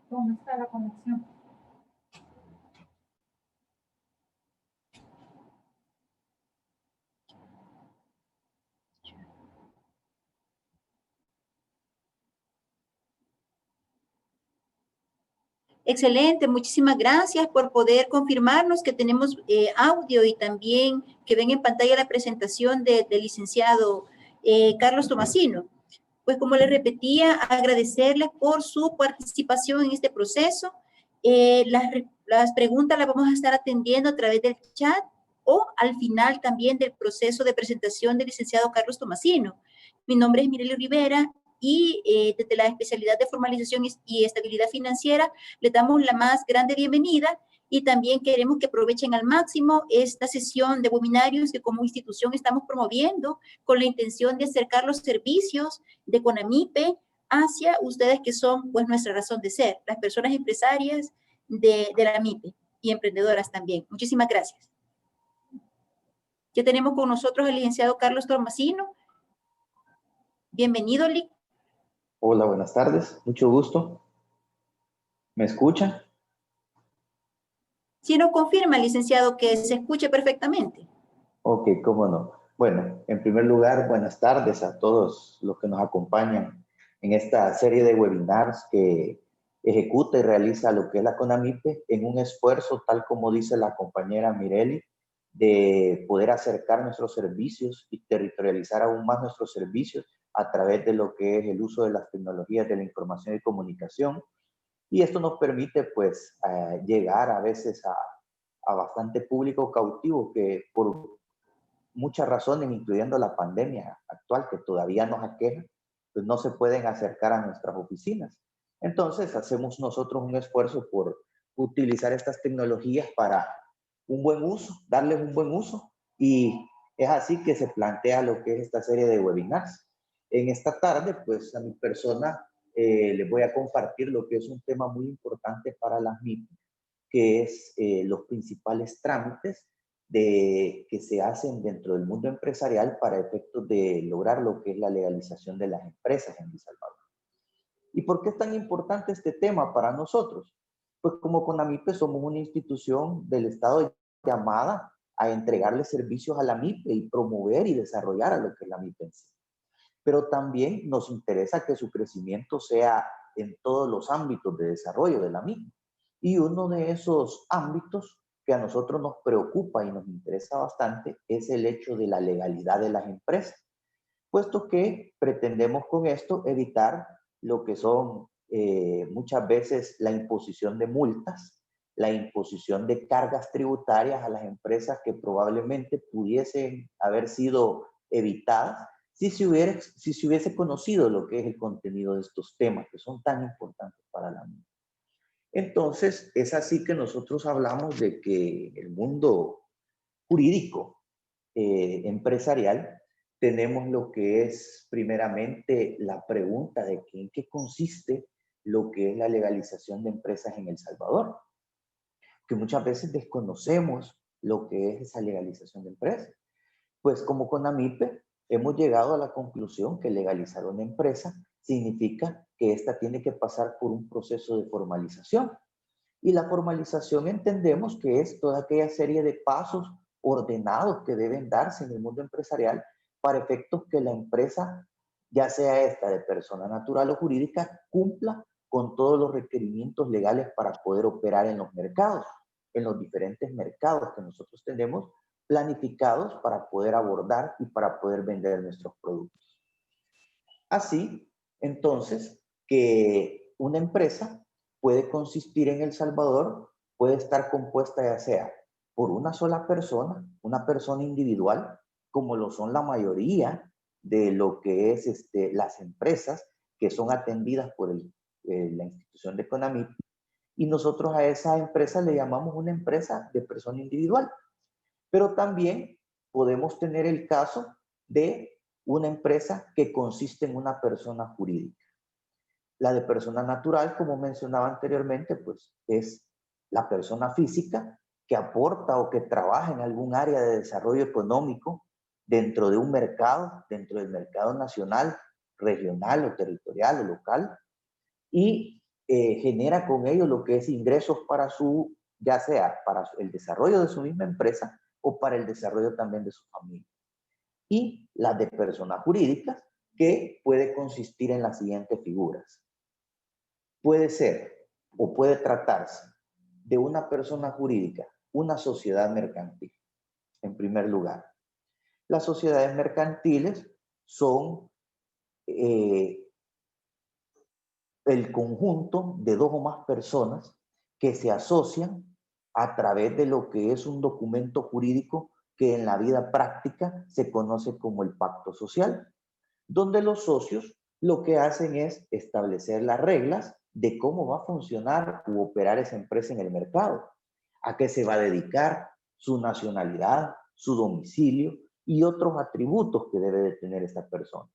¿Dónde está la conexión? Excelente, muchísimas gracias por poder confirmarnos que tenemos audio y también que ven en pantalla la presentación del licenciado Carlos Tomasino. Pues como les repetía, agradecerles por su participación en este proceso. Las preguntas las vamos a estar atendiendo a través del chat o al final también del proceso de presentación del licenciado Carlos Tomasino. Mi nombre es Mireli Rivera y desde la especialidad de formalización y estabilidad financiera les damos la más grande bienvenida y también queremos que aprovechen al máximo esta sesión de webinarios que como institución estamos promoviendo con la intención de acercar los servicios de CONAMIPE hacia ustedes que son pues nuestra razón de ser, las personas empresarias de la MIPE y emprendedoras también. Muchísimas gracias. Ya tenemos con nosotros al licenciado Carlos Tomasino. Bienvenido, Lic. Hola, buenas tardes. Mucho gusto. ¿Me escuchan? Si nos confirma, licenciado, que se escuche perfectamente. Ok, cómo no. Bueno, en primer lugar, buenas tardes a todos los que nos acompañan en esta serie de webinars que ejecuta y realiza lo que es la CONAMIPE en un esfuerzo, tal como dice la compañera Mireli, de poder acercar nuestros servicios y territorializar aún más nuestros servicios a través de lo que es el uso de las tecnologías de la información y comunicación. Y esto nos permite, pues, llegar a veces a bastante público cautivo que por muchas razones, incluyendo la pandemia actual que todavía nos aqueja, pues no se pueden acercar a nuestras oficinas. Entonces, hacemos nosotros un esfuerzo por utilizar estas tecnologías para un buen uso, darles un buen uso. Y es así que se plantea lo que es esta serie de webinars. En esta tarde, pues, a mi persona les voy a compartir lo que es un tema muy importante para las MIP, que es los principales trámites que se hacen dentro del mundo empresarial para efectos de lograr lo que es la legalización de las empresas en El Salvador. ¿Y por qué es tan importante este tema para nosotros? Pues como CONAMIPE somos una institución del Estado llamada a entregarle servicios a la MIPE y promover y desarrollar a lo que es la MIPE en sí. Pero también nos interesa que su crecimiento sea en todos los ámbitos de desarrollo de la MIPE. Y uno de esos ámbitos que a nosotros nos preocupa y nos interesa bastante es el hecho de la legalidad de las empresas, puesto que pretendemos con esto evitar lo que son muchas veces la imposición de multas, la imposición de cargas tributarias a las empresas que probablemente pudiesen haber sido evitadas si se hubiese conocido lo que es el contenido de estos temas que son tan importantes para la MIPE. Entonces, es así que nosotros hablamos de que en el mundo jurídico empresarial tenemos lo que es primeramente la pregunta de en qué consiste lo que es la legalización de empresas en El Salvador, que muchas veces desconocemos lo que es esa legalización de empresas. Pues como CONAMIPE hemos llegado a la conclusión que legalizar una empresa significa que ésta tiene que pasar por un proceso de formalización. Y la formalización entendemos que es toda aquella serie de pasos ordenados que deben darse en el mundo empresarial para efectos que la empresa, ya sea esta de persona natural o jurídica, cumpla con todos los requerimientos legales para poder operar en los mercados, en los diferentes mercados que nosotros tenemos planificados para poder abordar y para poder vender nuestros productos. Así, entonces, que una empresa puede consistir en El Salvador, puede estar compuesta ya sea por una sola persona, una persona individual, como lo son la mayoría de lo que es las empresas que son atendidas por la institución de CONAMIP, y nosotros a esa empresa le llamamos una empresa de persona individual. Pero también podemos tener el caso de una empresa que consiste en una persona jurídica. La de persona natural, como mencionaba anteriormente, pues es la persona física que aporta o que trabaja en algún área de desarrollo económico dentro de un mercado, dentro del mercado nacional, regional o territorial o local. Y genera con ello lo que es ingresos para su, ya sea para el desarrollo de su misma empresa o para el desarrollo también de su familia. Y las de personas jurídicas, que puede consistir en las siguientes figuras. Puede ser o puede tratarse de una persona jurídica, una sociedad mercantil, en primer lugar. Las sociedades mercantiles son el conjunto de dos o más personas que se asocian a través de lo que es un documento jurídico que en la vida práctica se conoce como el pacto social, donde los socios lo que hacen es establecer las reglas de cómo va a funcionar u operar esa empresa en el mercado, a qué se va a dedicar, su nacionalidad, su domicilio y otros atributos que debe de tener esta persona.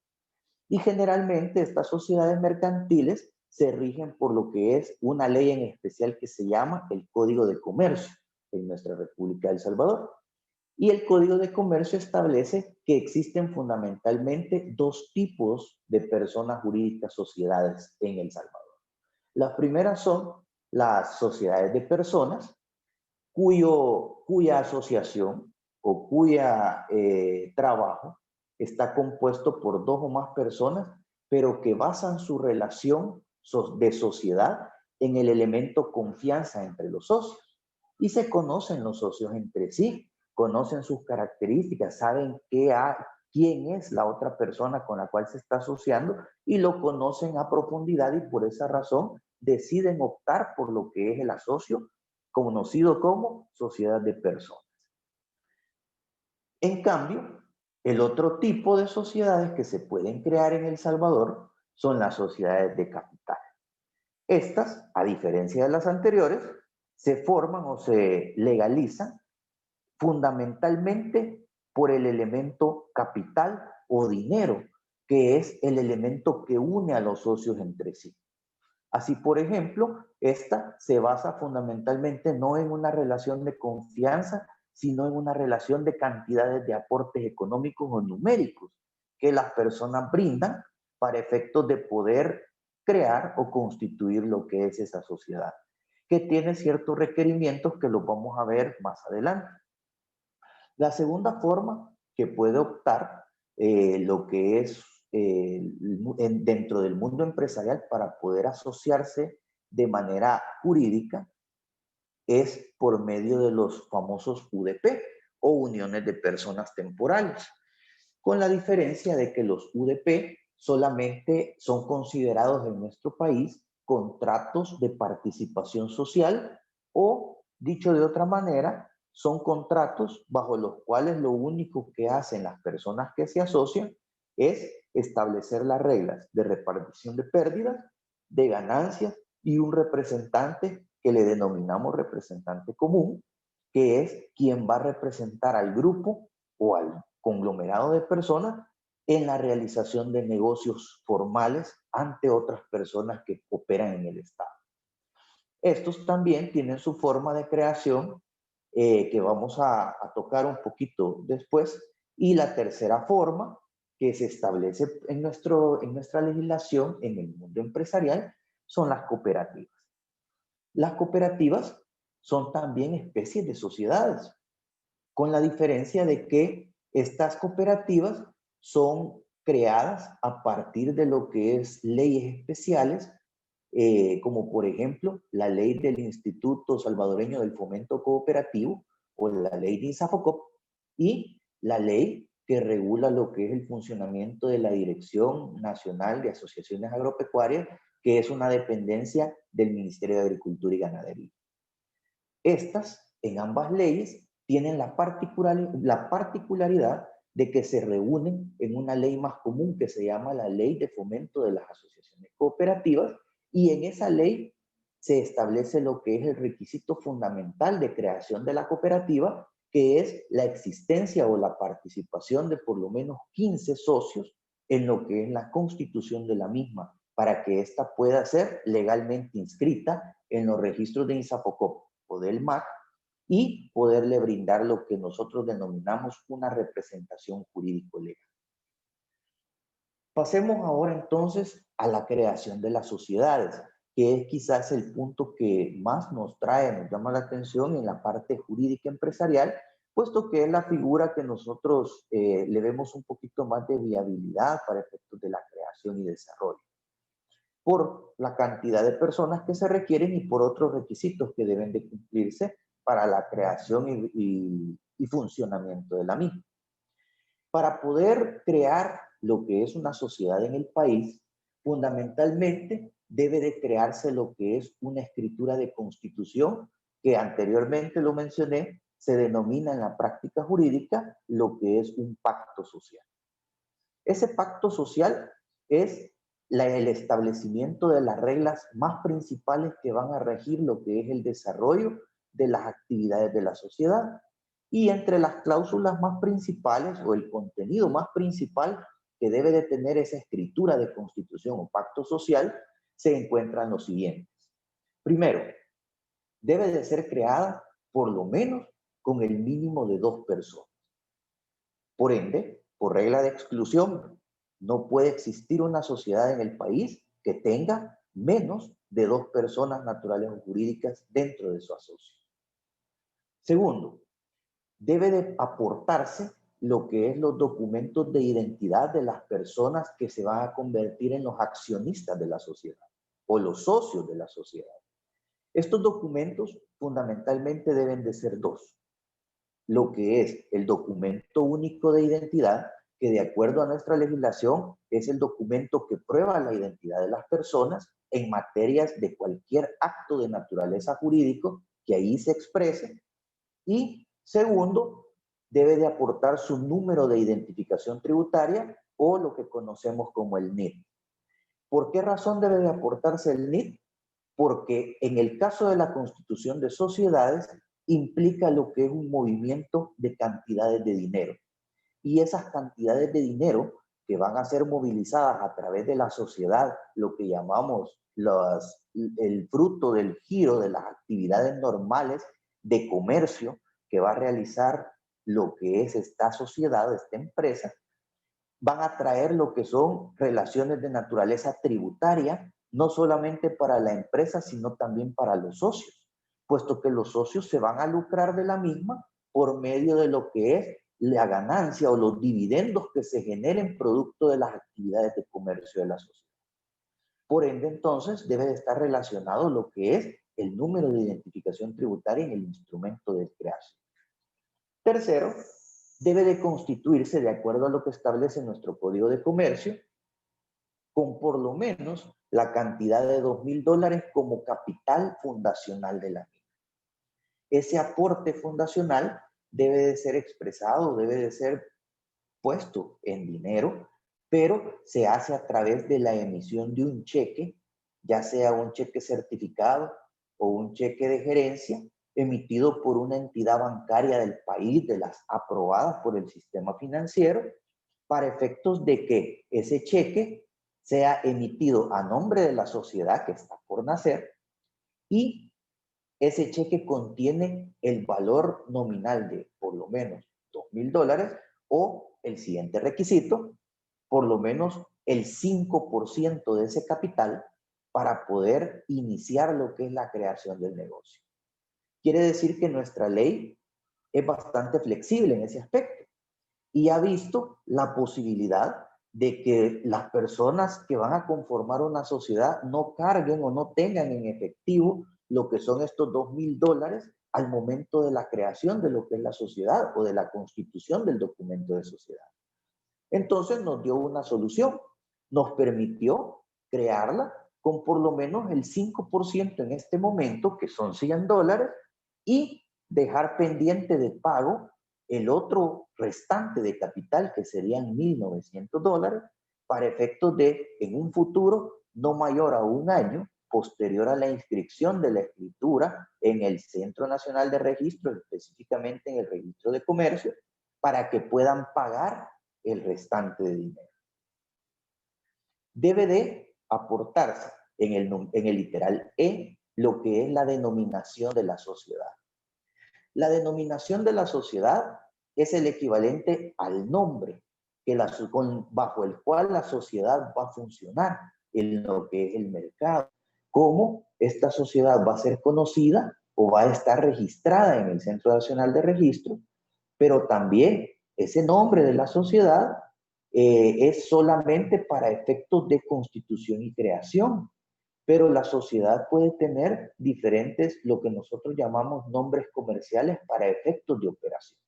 Y generalmente estas sociedades mercantiles se rigen por lo que es una ley en especial que se llama el Código de Comercio en nuestra República de El Salvador. Y el Código de Comercio establece que existen fundamentalmente dos tipos de personas jurídicas, sociedades en El Salvador. Las primeras son las sociedades de personas cuya asociación o cuya trabajo está compuesto por dos o más personas, pero que basan su relación de sociedad en el elemento confianza entre los socios. Y se conocen los socios entre sí, conocen sus características, saben quién es la otra persona con la cual se está asociando y lo conocen a profundidad y por esa razón deciden optar por lo que es el asocio conocido como sociedad de personas. En cambio, el otro tipo de sociedades que se pueden crear en El Salvador son las sociedades de capital. Estas, a diferencia de las anteriores, se forman o se legalizan fundamentalmente por el elemento capital o dinero, que es el elemento que une a los socios entre sí. Así, por ejemplo, esta se basa fundamentalmente no en una relación de confianza, sino en una relación de cantidades de aportes económicos o numéricos que las personas brindan para efectos de poder crear o constituir lo que es esa sociedad, que tiene ciertos requerimientos que los vamos a ver más adelante. La segunda forma que puede optar lo que es dentro del mundo empresarial para poder asociarse de manera jurídica es por medio de los famosos UDP o uniones de personas temporales, con la diferencia de que los UDP solamente son considerados en nuestro país contratos de participación social o, dicho de otra manera, son contratos bajo los cuales lo único que hacen las personas que se asocian es establecer las reglas de repartición de pérdidas, de ganancias y un representante que le denominamos representante común, que es quien va a representar al grupo o al conglomerado de personas en la realización de negocios formales ante otras personas que operan en el Estado. Estos también tienen su forma de creación que vamos a tocar un poquito después. Y la tercera forma que se establece en nuestra legislación en el mundo empresarial son las cooperativas. Las cooperativas son también especies de sociedades, con la diferencia de que estas cooperativas son creadas a partir de lo que es leyes especiales, como por ejemplo la ley del Instituto Salvadoreño del Fomento Cooperativo o la ley de INSAFOCOP y la ley que regula lo que es el funcionamiento de la Dirección Nacional de Asociaciones Agropecuarias, que es una dependencia del Ministerio de Agricultura y Ganadería. Estas, en ambas leyes, tienen la particularidad de que se reúnen en una ley más común que se llama la Ley de Fomento de las Asociaciones Cooperativas, y en esa ley se establece lo que es el requisito fundamental de creación de la cooperativa, que es la existencia o la participación de por lo menos 15 socios en lo que es la constitución de la misma, para que ésta pueda ser legalmente inscrita en los registros de INSAFOCOP o del MAC y poderle brindar lo que nosotros denominamos una representación jurídico-legal. Pasemos ahora entonces a la creación de las sociedades, que es quizás el punto que más nos llama la atención en la parte jurídica empresarial, puesto que es la figura que nosotros le vemos un poquito más de viabilidad para efectos de la creación y desarrollo, por la cantidad de personas que se requieren y por otros requisitos que deben de cumplirse para la creación y funcionamiento de la misma. Para poder crear lo que es una sociedad en el país, fundamentalmente debe de crearse lo que es una escritura de constitución, que anteriormente lo mencioné, se denomina en la práctica jurídica lo que es un pacto social. Ese pacto social es el establecimiento de las reglas más principales que van a regir lo que es el desarrollo de las actividades de la sociedad. Y entre las cláusulas más principales o el contenido más principal que debe de tener esa escritura de constitución o pacto social, se encuentran los siguientes. Primero, debe de ser creada por lo menos con el mínimo de 2 personas. Por ende, por regla de exclusión, no puede existir una sociedad en el país que tenga menos de 2 personas naturales o jurídicas dentro de su asocio. Segundo, debe de aportarse lo que es los documentos de identidad de las personas que se van a convertir en los accionistas de la sociedad o los socios de la sociedad. Estos documentos fundamentalmente deben de ser 2. Lo que es el documento único de identidad, que de acuerdo a nuestra legislación es el documento que prueba la identidad de las personas en materias de cualquier acto de naturaleza jurídico que ahí se exprese. Y segundo, debe de aportar su número de identificación tributaria o lo que conocemos como el NIT. ¿Por qué razón debe de aportarse el NIT? Porque en el caso de la constitución de sociedades implica lo que es un movimiento de cantidades de dinero. Y esas cantidades de dinero que van a ser movilizadas a través de la sociedad, lo que llamamos el fruto del giro de las actividades normales de comercio que va a realizar lo que es esta sociedad, esta empresa, van a traer lo que son relaciones de naturaleza tributaria, no solamente para la empresa, sino también para los socios, puesto que los socios se van a lucrar de la misma por medio de lo que es la ganancia o los dividendos que se generen producto de las actividades de comercio de la sociedad. Por ende, entonces, debe de estar relacionado lo que es el número de identificación tributaria en el instrumento de creación. Tercero, debe de constituirse de acuerdo a lo que establece nuestro Código de Comercio, con por lo menos la cantidad de $2,000 como capital fundacional de la misma. Ese aporte fundacional debe de ser expresado, debe de ser puesto en dinero, pero se hace a través de la emisión de un cheque, ya sea un cheque certificado o un cheque de gerencia, emitido por una entidad bancaria del país, de las aprobadas por el sistema financiero, para efectos de que ese cheque sea emitido a nombre de la sociedad que está por nacer y ese cheque contiene el valor nominal de por lo menos $2,000 o el siguiente requisito, por lo menos el 5% de ese capital para poder iniciar lo que es la creación del negocio. Quiere decir que nuestra ley es bastante flexible en ese aspecto y ha visto la posibilidad de que las personas que van a conformar una sociedad no carguen o no tengan en efectivo lo que son estos $2,000 al momento de la creación de lo que es la sociedad o de la constitución del documento de sociedad. Entonces nos dio una solución, nos permitió crearla con por lo menos el 5% en este momento, que son $100, y dejar pendiente de pago el otro restante de capital, que serían $1,900, para efectos de, en un futuro no mayor a un año, posterior a la inscripción de la escritura en el Centro Nacional de Registro, específicamente en el Registro de Comercio, para que puedan pagar el restante de dinero. Debe de aportarse en el literal E lo que es la denominación de la sociedad. La denominación de la sociedad es el equivalente al nombre bajo el cual la sociedad va a funcionar en lo que es el mercado, cómo esta sociedad va a ser conocida o va a estar registrada en el Centro Nacional de Registro, pero también ese nombre de la sociedad es solamente para efectos de constitución y creación, pero la sociedad puede tener diferentes, lo que nosotros llamamos nombres comerciales para efectos de operación.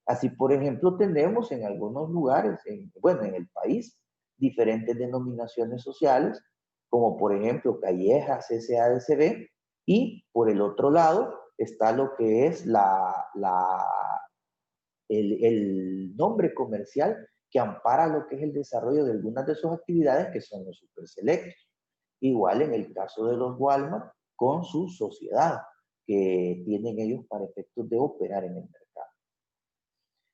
Así, por ejemplo, tenemos en algunos lugares, bueno, en el país, diferentes denominaciones sociales, como por ejemplo Callejas SADCB, y por el otro lado está lo que es el nombre comercial que ampara lo que es el desarrollo de algunas de sus actividades, que son los superselectos. Igual en el caso de los Walmart, con su sociedad, que tienen ellos para efectos de operar en el mercado.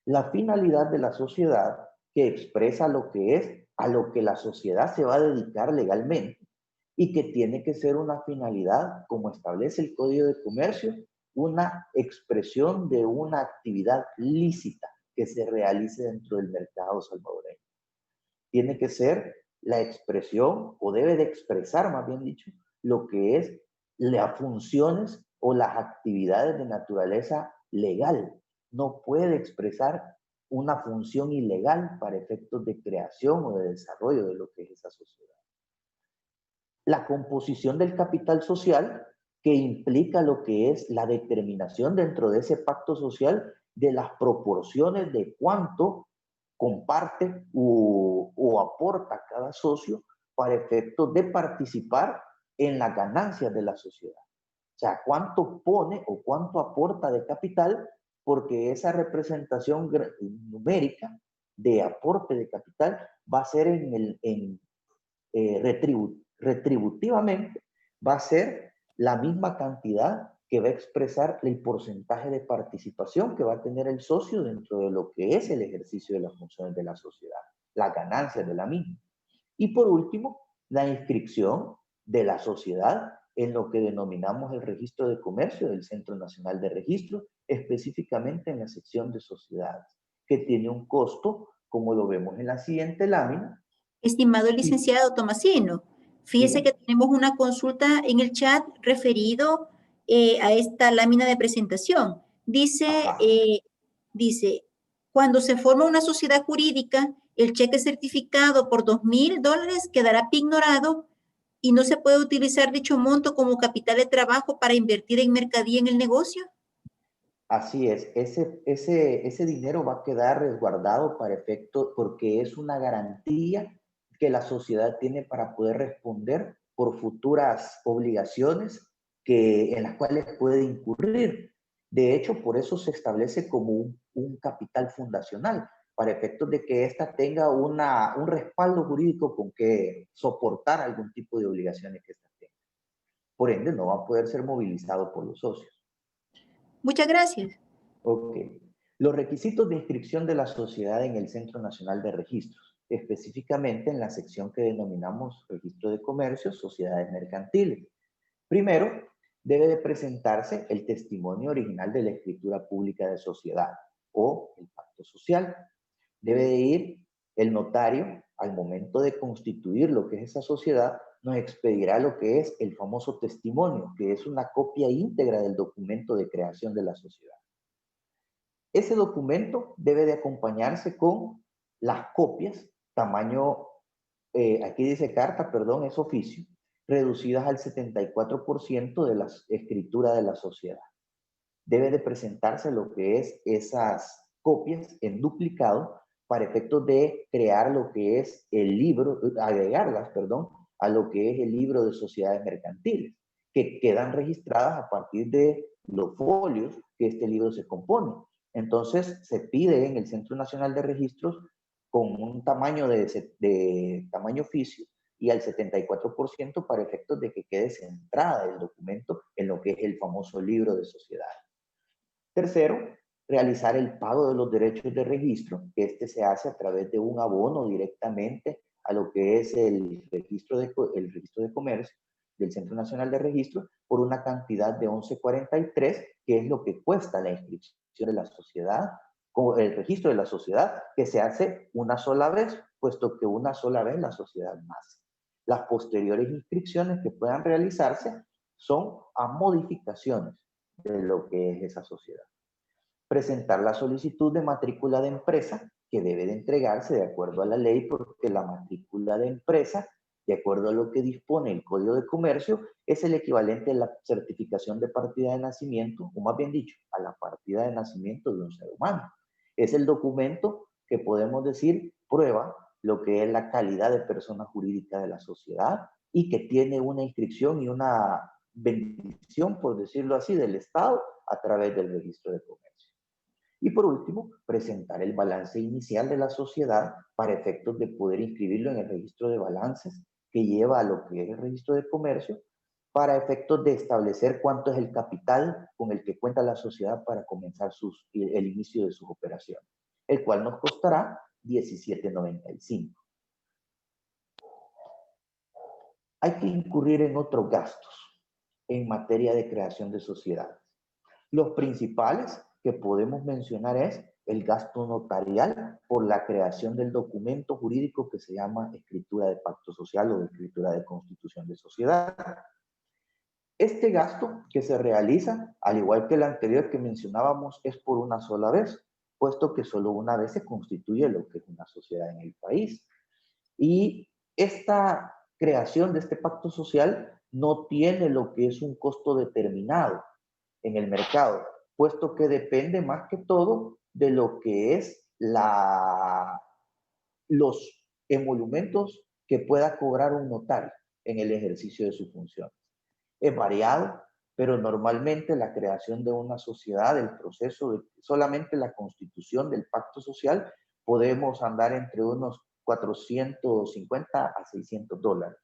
La finalidad de la sociedad, que expresa lo que es a lo que la sociedad se va a dedicar legalmente, y que tiene que ser una finalidad, como establece el Código de Comercio, una expresión de una actividad lícita que se realice dentro del mercado salvadoreño. Tiene que ser la expresión, o debe de expresar, más bien dicho, lo que es las funciones o las actividades de naturaleza legal. No puede expresar una función ilegal para efectos de creación o de desarrollo de lo que es esa sociedad. La composición del capital social, que implica lo que es la determinación dentro de ese pacto social de las proporciones de cuánto comparte o aporta cada socio para efectos de participar en las ganancias de la sociedad. O sea, cuánto pone o cuánto aporta de capital, porque esa representación numérica de aporte de capital va a ser retributivamente, va a ser la misma cantidad que va a expresar el porcentaje de participación que va a tener el socio dentro de lo que es el ejercicio de las funciones de la sociedad, las ganancias de la misma. Y por último, la inscripción de la sociedad en lo que denominamos el registro de comercio del Centro Nacional de Registro, específicamente en la sección de sociedades, que tiene un costo, como lo vemos en la siguiente lámina. Estimado licenciado Tomasino, fíjese que tenemos una consulta en el chat referido a esta lámina de presentación. Dice, cuando se forma una sociedad jurídica, el cheque certificado por $2,000 quedará pignorado y no se puede utilizar dicho monto como capital de trabajo para invertir en mercadería en el negocio. Así es, ese dinero va a quedar resguardado para efecto, porque es una garantía que la sociedad tiene para poder responder por futuras obligaciones en las cuales puede incurrir. De hecho, por eso se establece como un capital fundacional, para efectos de que ésta tenga un respaldo jurídico con que soportar algún tipo de obligaciones que ésta tenga. Por ende, no va a poder ser movilizado por los socios. Muchas gracias. Ok. Los requisitos de inscripción de la sociedad en el Centro Nacional de Registros, específicamente en la sección que denominamos Registro de Comercio, Sociedades Mercantiles. Primero, debe de presentarse el testimonio original de la escritura pública de sociedad o el pacto social. Debe de ir el notario al momento de constituir lo que es esa sociedad, nos expedirá lo que es el famoso testimonio, que es una copia íntegra del documento de creación de la sociedad. Ese documento debe de acompañarse con las copias, tamaño, aquí dice carta, perdón, es oficio, reducidas al 74% de la escritura de la sociedad. Debe de presentarse lo que es esas copias en duplicado para efectos de crear lo que es el libro, agregarlas, perdón, a lo que es el libro de sociedades mercantiles, que quedan registradas a partir de los folios que este libro se compone. Entonces, se pide en el Centro Nacional de Registros con un tamaño de tamaño oficio y al 74% para efectos de que quede centrada el documento en lo que es el famoso libro de sociedades. Tercero, realizar el pago de los derechos de registro, que este se hace a través de un abono directamente a lo que es el registro de comercio del Centro Nacional de Registro por una cantidad de 11.43, que es lo que cuesta la inscripción de la sociedad, con el registro de la sociedad, que se hace una sola vez, puesto que una sola vez la sociedad nace. Las posteriores inscripciones que puedan realizarse son a modificaciones de lo que es esa sociedad. Presentar la solicitud de matrícula de empresa, que debe de entregarse de acuerdo a la ley, porque la matrícula de empresa, de acuerdo a lo que dispone el Código de Comercio, es el equivalente a la certificación de partida de nacimiento, o más bien dicho, a la partida de nacimiento de un ser humano. Es el documento que podemos decir prueba lo que es la calidad de persona jurídica de la sociedad y que tiene una inscripción y una bendición, por decirlo así, del Estado a través del registro de comercio. Y por último, presentar el balance inicial de la sociedad para efectos de poder inscribirlo en el registro de balances que lleva a lo que es el registro de comercio, para efectos de establecer cuánto es el capital con el que cuenta la sociedad para comenzar el inicio de sus operaciones, el cual nos costará $17.95. Hay que incurrir en otros gastos en materia de creación de sociedades. Los principales que podemos mencionar es el gasto notarial por la creación del documento jurídico que se llama escritura de pacto social o de escritura de constitución de sociedad. Este gasto que se realiza, al igual que el anterior que mencionábamos, es por una sola vez, puesto que solo una vez se constituye lo que es una sociedad en el país. Y esta creación de este pacto social no tiene lo que es un costo determinado en el mercado, puesto que depende más que todo de lo que es los emolumentos que pueda cobrar un notario en el ejercicio de sus funciones. Es variado, pero normalmente la creación de una sociedad, el proceso de solamente la constitución del pacto social, podemos andar entre unos $450 a $600.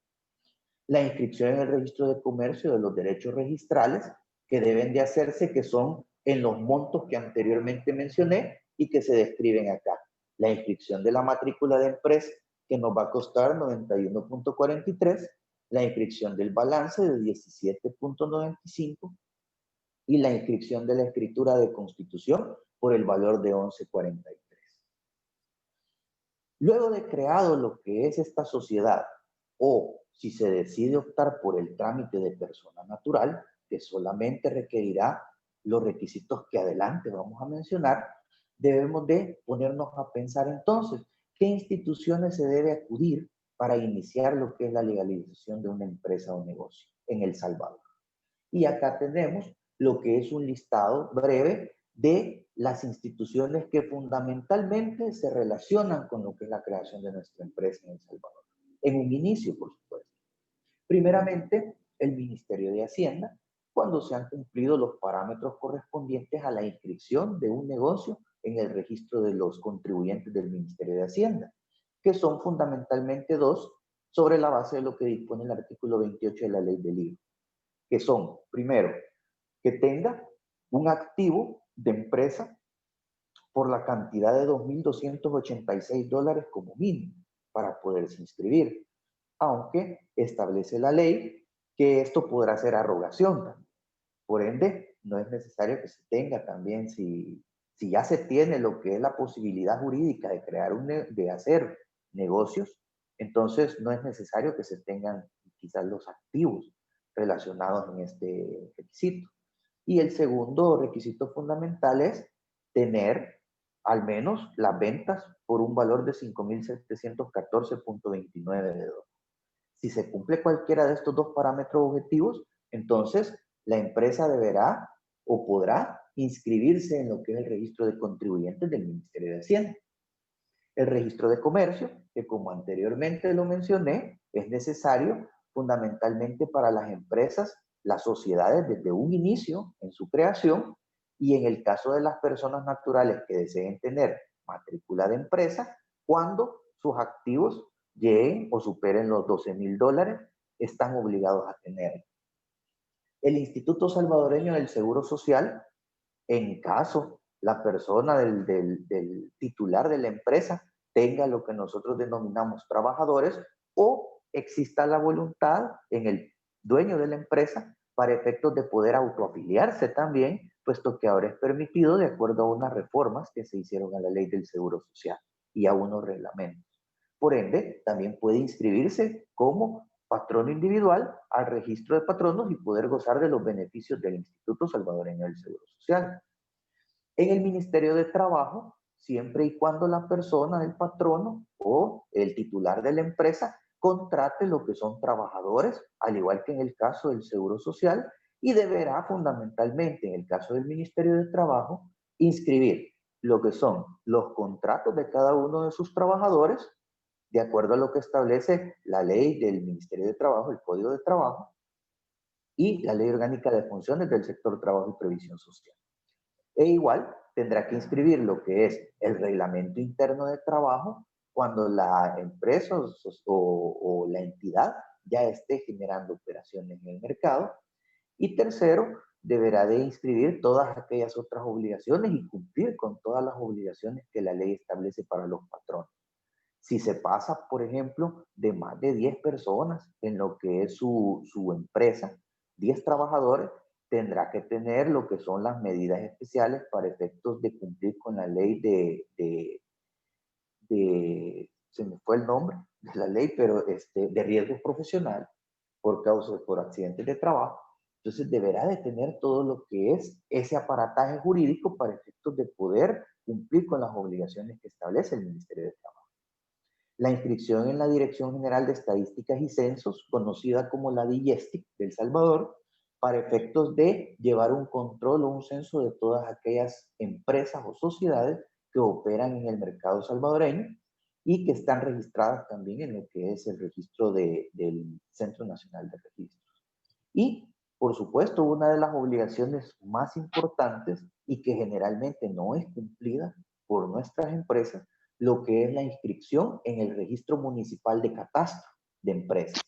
La inscripción en el registro de comercio de los derechos registrales que deben de hacerse, que son en los montos que anteriormente mencioné y que se describen acá. La inscripción de la matrícula de empresa, que nos va a costar 91.43, la inscripción del balance de 17.95 y la inscripción de la escritura de constitución por el valor de 11.43. Luego de creado lo que es esta sociedad, o si se decide optar por el trámite de persona natural, que solamente requerirá los requisitos que adelante vamos a mencionar, debemos de ponernos a pensar entonces, ¿qué instituciones se debe acudir para iniciar lo que es la legalización de una empresa o negocio en El Salvador? Y acá tenemos lo que es un listado breve de las instituciones que fundamentalmente se relacionan con lo que es la creación de nuestra empresa en El Salvador. En un inicio, por supuesto. Primeramente, el Ministerio de Hacienda, cuando se han cumplido los parámetros correspondientes a la inscripción de un negocio en el registro de los contribuyentes del Ministerio de Hacienda, que son fundamentalmente dos, sobre la base de lo que dispone el artículo 28 de la Ley del IVA, que son, primero, que tenga un activo de empresa por la cantidad de $2.286 como mínimo para poderse inscribir, aunque establece la ley que esto podrá ser arrogación también. Por ende, no es necesario que se tenga también, si ya se tiene lo que es la posibilidad jurídica de crear de hacer negocios, entonces no es necesario que se tengan quizás los activos relacionados en este requisito. Y el segundo requisito fundamental es tener al menos las ventas por un valor de $5.714.29. Si se cumple cualquiera de estos dos parámetros objetivos, entonces la empresa deberá o podrá inscribirse en lo que es el registro de contribuyentes del Ministerio de Hacienda. El registro de comercio, que como anteriormente lo mencioné, es necesario fundamentalmente para las empresas, las sociedades desde un inicio en su creación, y en el caso de las personas naturales que deseen tener matrícula de empresa, cuando sus activos lleguen o superen los $12.000, están obligados a tener. El Instituto Salvadoreño del Seguro Social, en caso la persona del titular de la empresa tenga lo que nosotros denominamos trabajadores, o exista la voluntad en el dueño de la empresa para efectos de poder autoafiliarse también, puesto que ahora es permitido de acuerdo a unas reformas que se hicieron a la ley del Seguro Social y a unos reglamentos. Por ende, también puede inscribirse como patrono individual al registro de patronos y poder gozar de los beneficios del Instituto Salvadoreño del Seguro Social. En el Ministerio de Trabajo, siempre y cuando la persona, el patrono o el titular de la empresa contrate lo que son trabajadores, al igual que en el caso del Seguro Social, y deberá fundamentalmente, en el caso del Ministerio de Trabajo, inscribir lo que son los contratos de cada uno de sus trabajadores, de acuerdo a lo que establece la ley del Ministerio de Trabajo, el Código de Trabajo, y la Ley Orgánica de Funciones del Sector Trabajo y Previsión Social. E igual tendrá que inscribir lo que es el reglamento interno de trabajo cuando la empresa o la entidad ya esté generando operaciones en el mercado. Y tercero, deberá de inscribir todas aquellas otras obligaciones y cumplir con todas las obligaciones que la ley establece para los patronos. Si se pasa, por ejemplo, de más de 10 personas en lo que es su empresa, 10 trabajadores, tendrá que tener lo que son las medidas especiales para efectos de cumplir con la ley se me fue el nombre de la ley, pero de riesgo profesional por accidentes de trabajo. Entonces deberá de tener todo lo que es ese aparataje jurídico para efectos de poder cumplir con las obligaciones que establece el Ministerio de Trabajo. La inscripción en la Dirección General de Estadísticas y Censos, conocida como la DIESTIC de El Salvador, para efectos de llevar un control o un censo de todas aquellas empresas o sociedades que operan en el mercado salvadoreño y que están registradas también en lo que es el registro del Centro Nacional de Registros. Y, por supuesto, una de las obligaciones más importantes y que generalmente no es cumplida por nuestras empresas, lo que es la inscripción en el registro municipal de catastro de empresas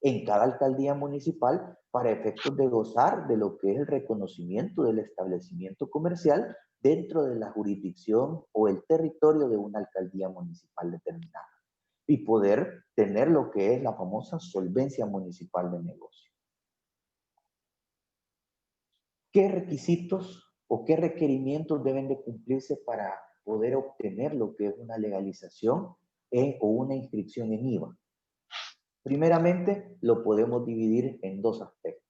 en cada alcaldía municipal para efectos de gozar de lo que es el reconocimiento del establecimiento comercial dentro de la jurisdicción o el territorio de una alcaldía municipal determinada y poder tener lo que es la famosa solvencia municipal de negocio. ¿Qué requisitos o qué requerimientos deben de cumplirse para poder obtener lo que es una legalización o una inscripción en IVA? Primeramente, lo podemos dividir en dos aspectos,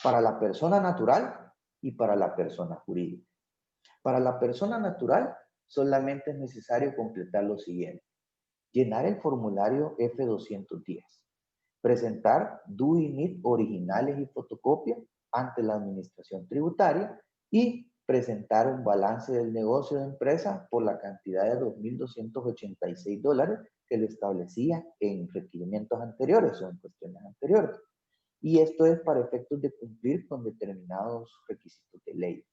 para la persona natural y para la persona jurídica. Para la persona natural, solamente es necesario completar lo siguiente: llenar el formulario F-210, presentar DUI y NIT originales y fotocopia ante la administración tributaria y presentar un balance del negocio de empresa por la cantidad de $2.286 que lo establecía en requerimientos anteriores o en cuestiones anteriores. Y esto es para efectos de cumplir con determinados requisitos de ley.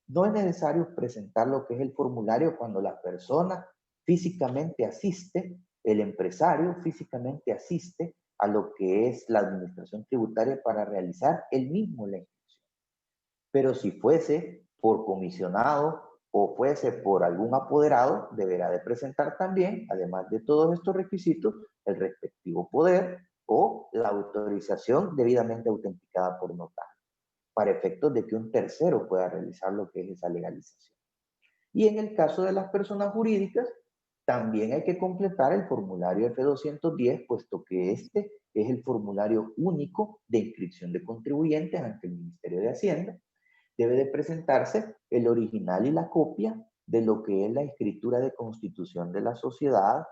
No es necesario presentar lo que es el formulario cuando la persona físicamente asiste, el empresario físicamente asiste a lo que es la administración tributaria para realizar él mismo la inscripción. Pero si fuese por comisionado o fuese por algún apoderado, deberá de presentar también, además de todos estos requisitos, el respectivo poder o la autorización debidamente autenticada por notario, para efectos de que un tercero pueda realizar lo que es esa legalización. Y en el caso de las personas jurídicas, también hay que completar el formulario F-210, puesto que este es el formulario único de inscripción de contribuyentes ante el Ministerio de Hacienda. Debe de presentarse el original y la copia de lo que es la escritura de constitución de la sociedad,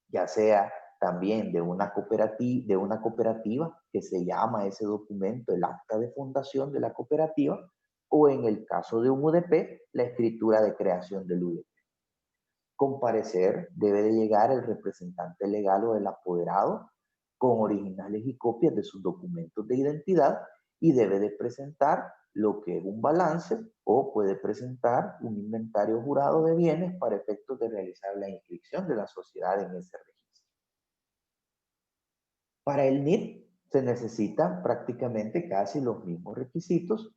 ya sea también de una cooperativa que se llama ese documento el acta de fundación de la cooperativa, o en el caso de un UDP, la escritura de creación del UDP. Con parecer debe de llegar el representante legal o el apoderado con originales y copias de sus documentos de identidad y debe de presentar lo que es un balance o puede presentar un inventario jurado de bienes para efectos de realizar la inscripción de la sociedad en ese registro. Para el NIT se necesitan prácticamente casi los mismos requisitos.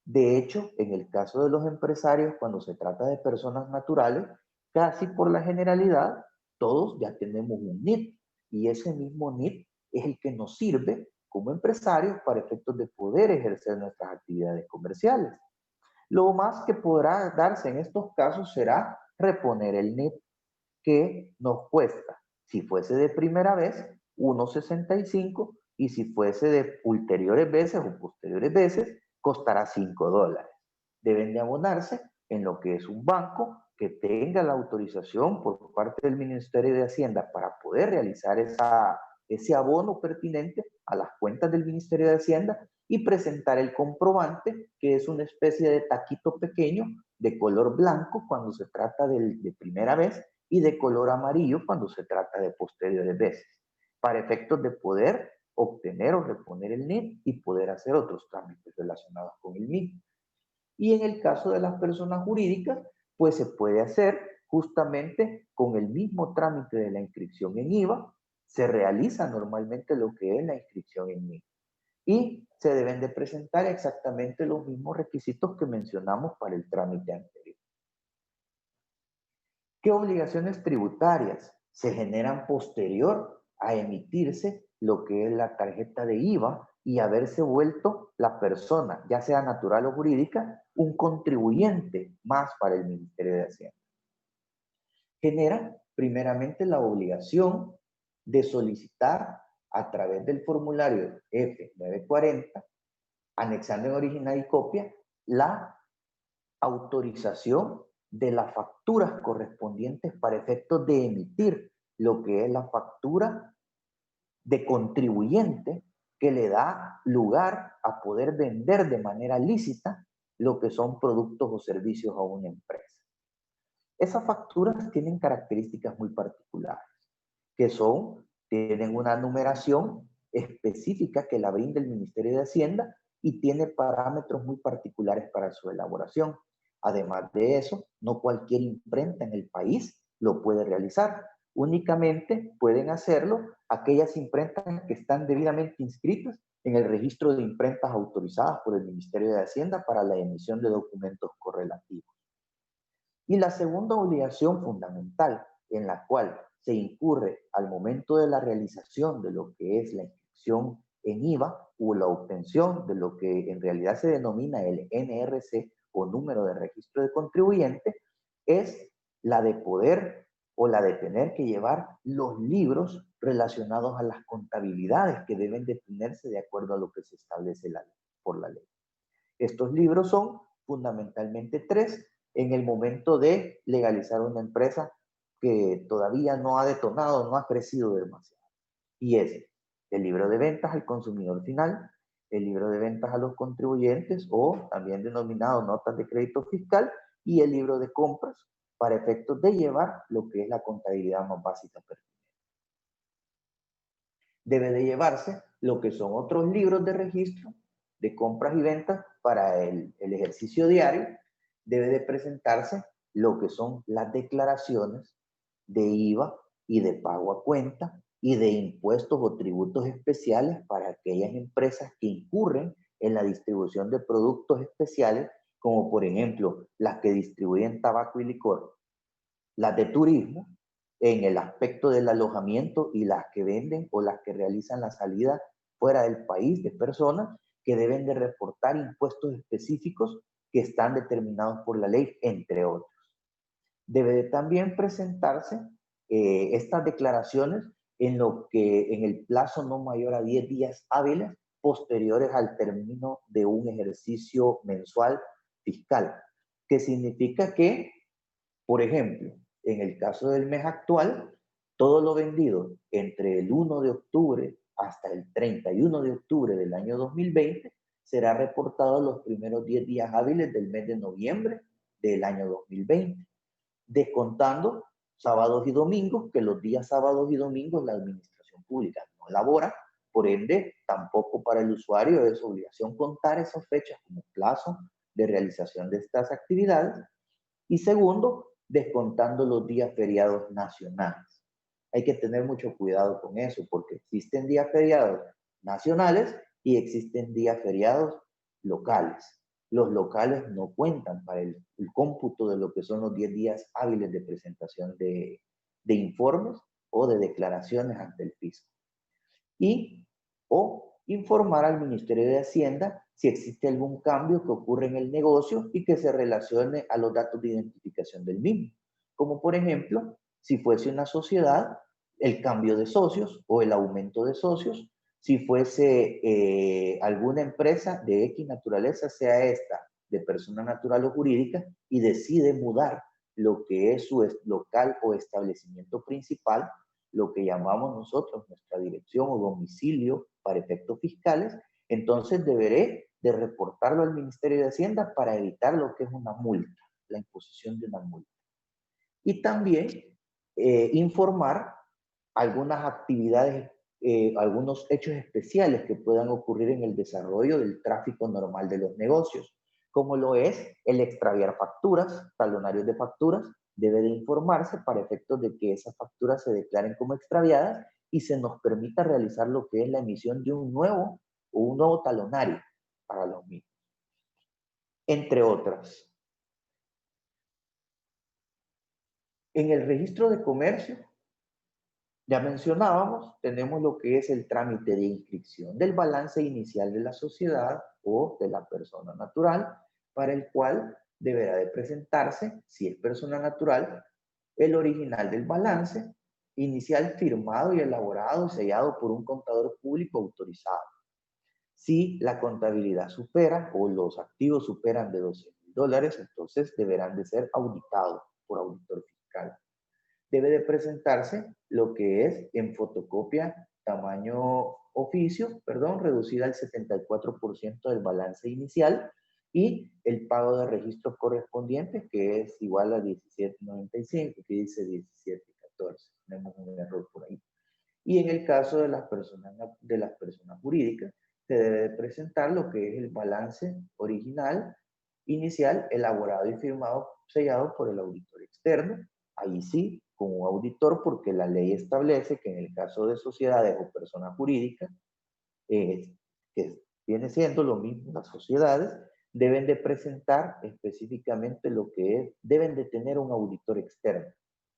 De hecho, en el caso de los empresarios, cuando se trata de personas naturales, casi por la generalidad, todos ya tenemos un NIT y ese mismo NIT es el que nos sirve como empresarios para efectos de poder ejercer nuestras actividades comerciales. Lo más que podrá darse en estos casos será reponer el NIT, que nos cuesta Si fuese de primera vez, 1.65, y si fuese de ulteriores veces o posteriores veces, costará $5. Deben de abonarse en lo que es un banco que tenga la autorización por parte del Ministerio de Hacienda para poder realizar ese abono pertinente a las cuentas del Ministerio de Hacienda y presentar el comprobante, que es una especie de taquito pequeño de color blanco cuando se trata de primera vez y de color amarillo cuando se trata de posteriores veces, para efectos de poder obtener o reponer el NIP y poder hacer otros trámites relacionados con el NIP. Y en el caso de las personas jurídicas, pues se puede hacer justamente con el mismo trámite de la inscripción en IVA, se realiza normalmente lo que es la inscripción en NIP. Y se deben de presentar exactamente los mismos requisitos que mencionamos para el trámite anterior. ¿Qué obligaciones tributarias se generan posterior a emitirse lo que es la tarjeta de IVA y haberse vuelto la persona, ya sea natural o jurídica, un contribuyente más para el Ministerio de Hacienda? Genera primeramente la obligación de solicitar a través del formulario F940, anexando en original y copia, la autorización de las facturas correspondientes para efectos de emitir lo que es la factura de contribuyente que le da lugar a poder vender de manera lícita lo que son productos o servicios a una empresa. Esas facturas tienen características muy particulares, que tienen una numeración específica que la brinda el Ministerio de Hacienda y tiene parámetros muy particulares para su elaboración. Además de eso, no cualquier imprenta en el país lo puede realizar. Únicamente pueden hacerlo aquellas imprentas que están debidamente inscritas en el registro de imprentas autorizadas por el Ministerio de Hacienda para la emisión de documentos correlativos. Y la segunda obligación fundamental en la cual se incurre al momento de la realización de lo que es la inscripción en IVA o la obtención de lo que en realidad se denomina el NRC o número de registro de contribuyente es la de poder o la de tener que llevar los libros relacionados a las contabilidades que deben de tenerse de acuerdo a lo que se establece por la ley. Estos libros son fundamentalmente 3 en el momento de legalizar una empresa que todavía no ha detonado, no ha crecido demasiado. Y es el libro de ventas al consumidor final, el libro de ventas a los contribuyentes o también denominado notas de crédito fiscal y el libro de compras para efectos de llevar lo que es la contabilidad más básica pertinente. Debe de llevarse lo que son otros libros de registro de compras y ventas para el ejercicio diario. Debe de presentarse lo que son las declaraciones de IVA y de pago a cuenta y de impuestos o tributos especiales para aquellas empresas que incurren en la distribución de productos especiales, como por ejemplo las que distribuyen tabaco y licor, las de turismo, en el aspecto del alojamiento y las que venden o las que realizan la salida fuera del país de personas que deben de reportar impuestos específicos que están determinados por la ley, entre otros. Debe de también presentarse estas declaraciones en el plazo no mayor a 10 días hábiles posteriores al término de un ejercicio mensual fiscal, que significa que, por ejemplo, en el caso del mes actual, todo lo vendido entre el 1 de octubre hasta el 31 de octubre del año 2020 será reportado los primeros 10 días hábiles del mes de noviembre del año 2020, descontando sábados y domingos, que los días sábados y domingos la administración pública no labora, por ende, tampoco para el usuario es obligación contar esas fechas como plazo de realización de estas actividades. Y segundo, descontando los días feriados nacionales. Hay que tener mucho cuidado con eso, porque existen días feriados nacionales y existen días feriados locales. Los locales no cuentan para el cómputo de lo que son los 10 días hábiles de presentación de informes o de declaraciones ante el fisco. O informar al Ministerio de Hacienda si existe algún cambio que ocurre en el negocio y que se relacione a los datos de identificación del mismo. Como por ejemplo, si fuese una sociedad, el cambio de socios o el aumento de socios. Si fuese alguna empresa de X naturaleza, sea esta de persona natural o jurídica, y decide mudar lo que es su local o establecimiento principal, lo que llamamos nosotros nuestra dirección o domicilio para efectos fiscales, entonces deberé de reportarlo al Ministerio de Hacienda para evitar lo que es una multa, la imposición de una multa. Y también informar algunas actividades, algunos hechos especiales que puedan ocurrir en el desarrollo del tráfico normal de los negocios, como lo es el extraviar facturas, talonarios de facturas. Debe de informarse para efectos de que esas facturas se declaren como extraviadas y se nos permita realizar lo que es la emisión de un nuevo talonario para los mismos, entre otras. En el registro de comercio, ya mencionábamos, tenemos lo que es el trámite de inscripción del balance inicial de la sociedad o de la persona natural, para el cual deberá de presentarse, si es persona natural, el original del balance inicial firmado y elaborado y sellado por un contador público autorizado. Si la contabilidad supera o los activos superan de $12,000, entonces deberán de ser auditados por auditor fiscal. Debe de presentarse lo que es en fotocopia tamaño oficio, reducida al 74% del balance inicial, y el pago de registro correspondiente, que es igual a 17.95, que dice 17.14. Tenemos un error por ahí. Y en el caso de las personas jurídicas, se debe de presentar lo que es el balance original inicial, elaborado y firmado, sellado por el auditor externo. Ahí sí, con un auditor, porque la ley establece que en el caso de sociedades o personas jurídicas, que viene siendo lo mismo, las sociedades deben de presentar específicamente lo que es, deben de tener un auditor externo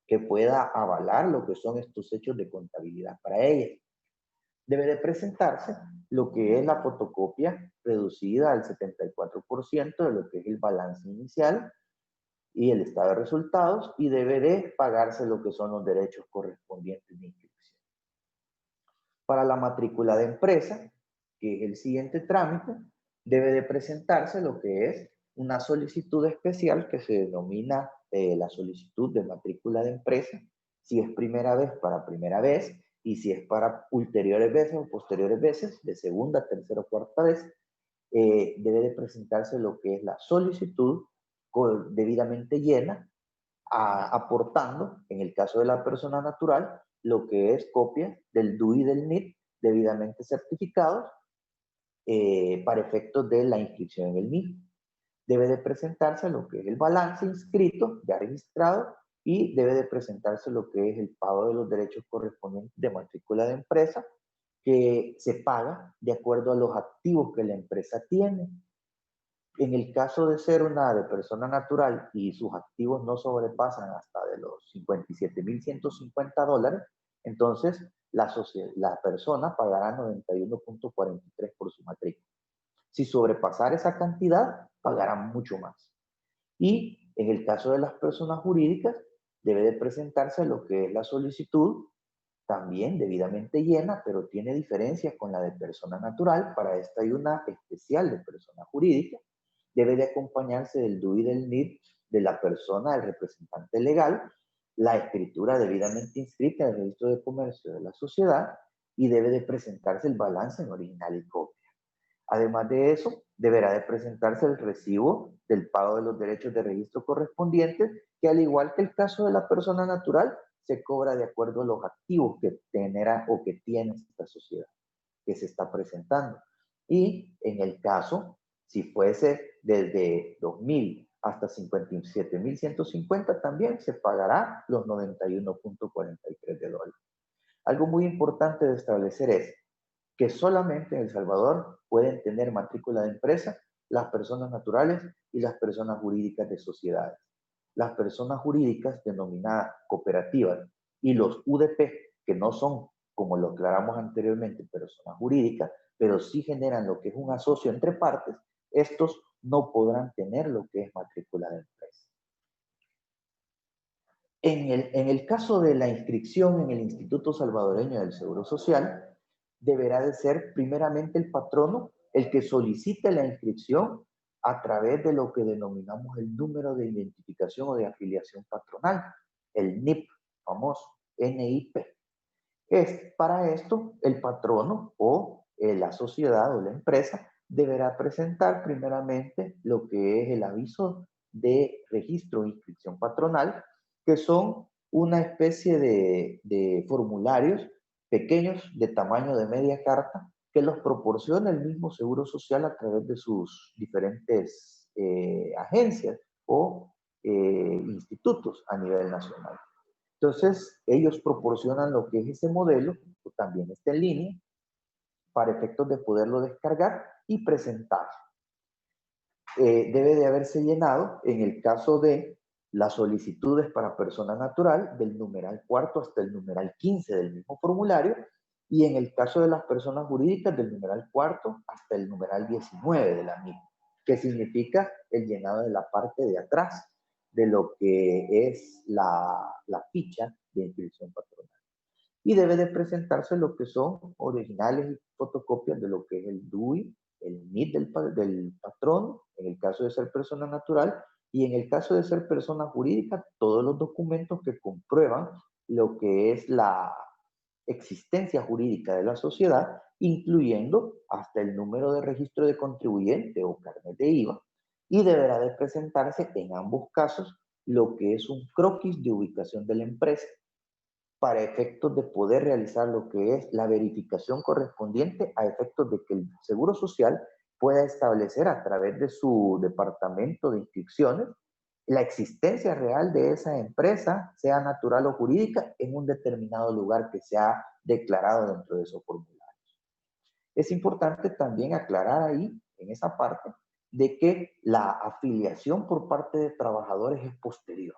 que pueda avalar lo que son estos hechos de contabilidad para ellas. Debe de presentarse lo que es la fotocopia reducida al 74% de lo que es el balance inicial y el estado de resultados, y debe de pagarse lo que son los derechos correspondientes de inscripción. Para la matrícula de empresa, que es el siguiente trámite, debe de presentarse lo que es una solicitud especial que se denomina la solicitud de matrícula de empresa, si es primera vez para primera vez, y si es para ulteriores veces o posteriores veces, de segunda, tercera o cuarta vez, debe de presentarse lo que es la solicitud debidamente llena, aportando, en el caso de la persona natural, lo que es copia del DUI y del NIT debidamente certificados para efectos de la inscripción en el mismo. Debe de presentarse lo que es el balance inscrito, ya registrado, y debe de presentarse lo que es el pago de los derechos correspondientes de matrícula de empresa, que se paga de acuerdo a los activos que la empresa tiene. En el caso de ser una de persona natural y sus activos no sobrepasan hasta de los $57,150, entonces la persona pagará 91.43 por su matrícula. Si sobrepasar esa cantidad, pagará mucho más. Y en el caso de las personas jurídicas, debe de presentarse lo que es la solicitud, también debidamente llena, pero tiene diferencias con la de persona natural. Para esta hay una especial de persona jurídica. Debe de acompañarse del DUI y del NIT de la persona, del representante legal, la escritura debidamente inscrita en el registro de comercio de la sociedad, y debe de presentarse el balance en original y copia. Además de eso, deberá de presentarse el recibo del pago de los derechos de registro correspondientes, que al igual que el caso de la persona natural, se cobra de acuerdo a los activos que genera o que tiene esta sociedad que se está presentando. Y en el caso, si fuese desde 2,000 hasta 57,150, también se pagará los 91.43 de dólares. Algo muy importante de establecer es que solamente en El Salvador pueden tener matrícula de empresa las personas naturales y las personas jurídicas de sociedades. Las personas jurídicas denominadas cooperativas y los UDP, que no son, como lo aclaramos anteriormente, personas jurídicas, pero sí generan lo que es un asocio entre partes, estos no podrán tener lo que es matrícula de empresa. En el caso de la inscripción en el Instituto Salvadoreño del Seguro Social, deberá de ser primeramente el patrono el que solicite la inscripción a través de lo que denominamos el número de identificación o de afiliación patronal, el NIP, famoso, NIP. Para esto, el patrono o la sociedad o la empresa deberá presentar primeramente lo que es el aviso de registro e inscripción patronal, que son una especie de formularios pequeños de tamaño de media carta que los proporciona el mismo Seguro Social a través de sus diferentes agencias o institutos a nivel nacional. Entonces, ellos proporcionan lo que es ese modelo, que también está en línea, para efectos de poderlo descargar y presentar. Debe de haberse llenado, en el caso de las solicitudes para persona natural, del numeral 4 hasta el numeral 15 del mismo formulario, y en el caso de las personas jurídicas, del numeral 4 hasta el numeral 19 de la misma, que significa el llenado de la parte de atrás de lo que es la ficha de inscripción patronal. Y debe de presentarse lo que son originales y fotocopias de lo que es el DUI, el NID del patrón, en el caso de ser persona natural, y en el caso de ser persona jurídica, todos los documentos que comprueban lo que es la existencia jurídica de la sociedad, incluyendo hasta el número de registro de contribuyente o carnet de IVA, y deberá de presentarse en ambos casos lo que es un croquis de ubicación de la empresa, para efectos de poder realizar lo que es la verificación correspondiente a efectos de que el Seguro Social pueda establecer a través de su departamento de inscripciones la existencia real de esa empresa, sea natural o jurídica, en un determinado lugar que se ha declarado dentro de esos formularios. Es importante también aclarar ahí, en esa parte, de que la afiliación por parte de trabajadores es posterior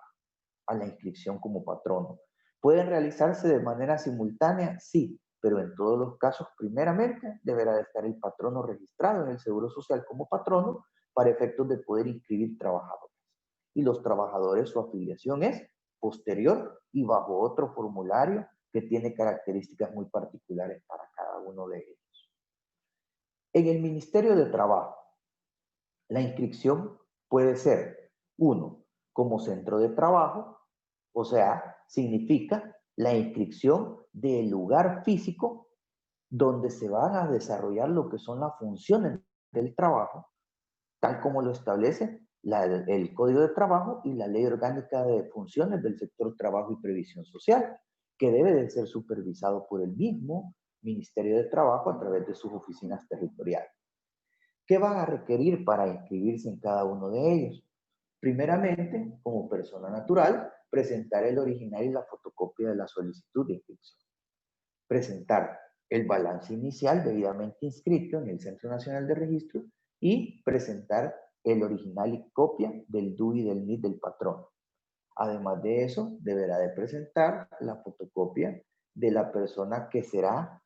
a la inscripción como patrono. ¿Pueden realizarse de manera simultánea? Sí, pero en todos los casos, primeramente, deberá de estar el patrono registrado en el Seguro Social como patrono para efectos de poder inscribir trabajadores. Y los trabajadores, su afiliación es posterior y bajo otro formulario que tiene características muy particulares para cada uno de ellos. En el Ministerio de Trabajo, la inscripción puede ser, uno, como centro de trabajo, o sea, significa la inscripción del lugar físico donde se van a desarrollar lo que son las funciones del trabajo, tal como lo establece el Código de Trabajo y la Ley Orgánica de Funciones del Sector Trabajo y Previsión Social, que debe de ser supervisado por el mismo Ministerio de Trabajo a través de sus oficinas territoriales. ¿Qué van a requerir para inscribirse en cada uno de ellos? Primeramente, como persona natural, presentar el original y la fotocopia de la solicitud de inscripción. Presentar el balance inicial debidamente inscrito en el Centro Nacional de Registro y presentar el original y copia del DUI y del NID del patrón. Además de eso, deberá de presentar la fotocopia de la persona que será,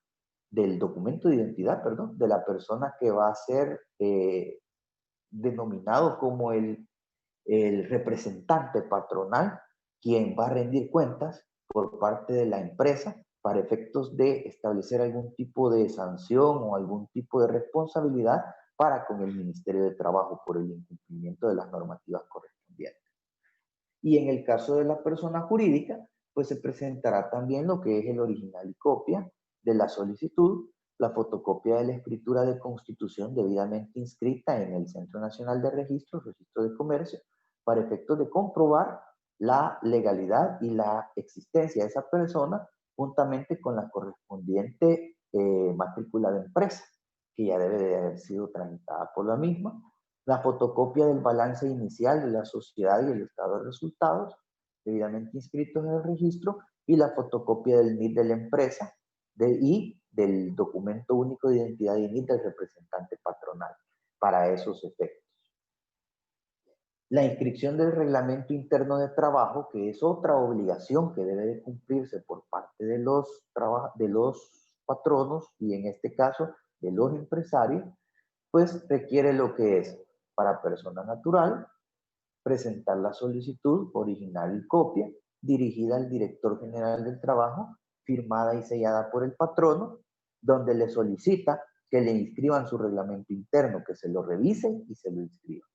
del documento de identidad, perdón, de la persona que va a ser denominado como el representante patronal, quien va a rendir cuentas por parte de la empresa para efectos de establecer algún tipo de sanción o algún tipo de responsabilidad para con el Ministerio de Trabajo por el incumplimiento de las normativas correspondientes. Y en el caso de la persona jurídica, pues se presentará también lo que es el original y copia de la solicitud, la fotocopia de la escritura de constitución debidamente inscrita en el Centro Nacional de Registro, Registro de Comercio, para efectos de comprobar la legalidad y la existencia de esa persona, juntamente con la correspondiente matrícula de empresa, que ya debe de haber sido tramitada por la misma, la fotocopia del balance inicial de la sociedad y el estado de resultados, debidamente inscritos en el registro, y la fotocopia del NID de la empresa y del documento único de identidad y NID del representante patronal para esos efectos. La inscripción del reglamento interno de trabajo, que es otra obligación que debe de cumplirse por parte de los patronos y en este caso de los empresarios, pues requiere lo que es para persona natural, presentar la solicitud original y copia dirigida al director general del trabajo, firmada y sellada por el patrono, donde le solicita que le inscriban su reglamento interno, que se lo revisen y se lo inscriban.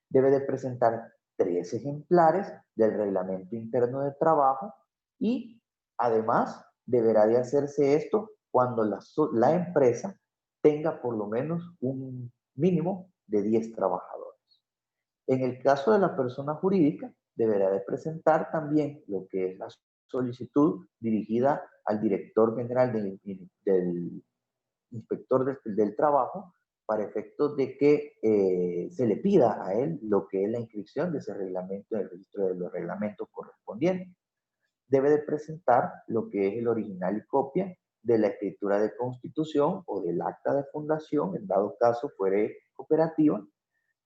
Debe de presentar 3 ejemplares del reglamento interno de trabajo y además deberá de hacerse esto cuando la empresa tenga por lo menos un mínimo de 10 trabajadores. En el caso de la persona jurídica, deberá de presentar también lo que es la solicitud dirigida al director general del inspector del trabajo para efectos de que se le pida a él lo que es la inscripción de ese reglamento en el registro de los reglamentos correspondientes. Debe de presentar lo que es el original y copia de la escritura de constitución o del acta de fundación, en dado caso fuere cooperativa,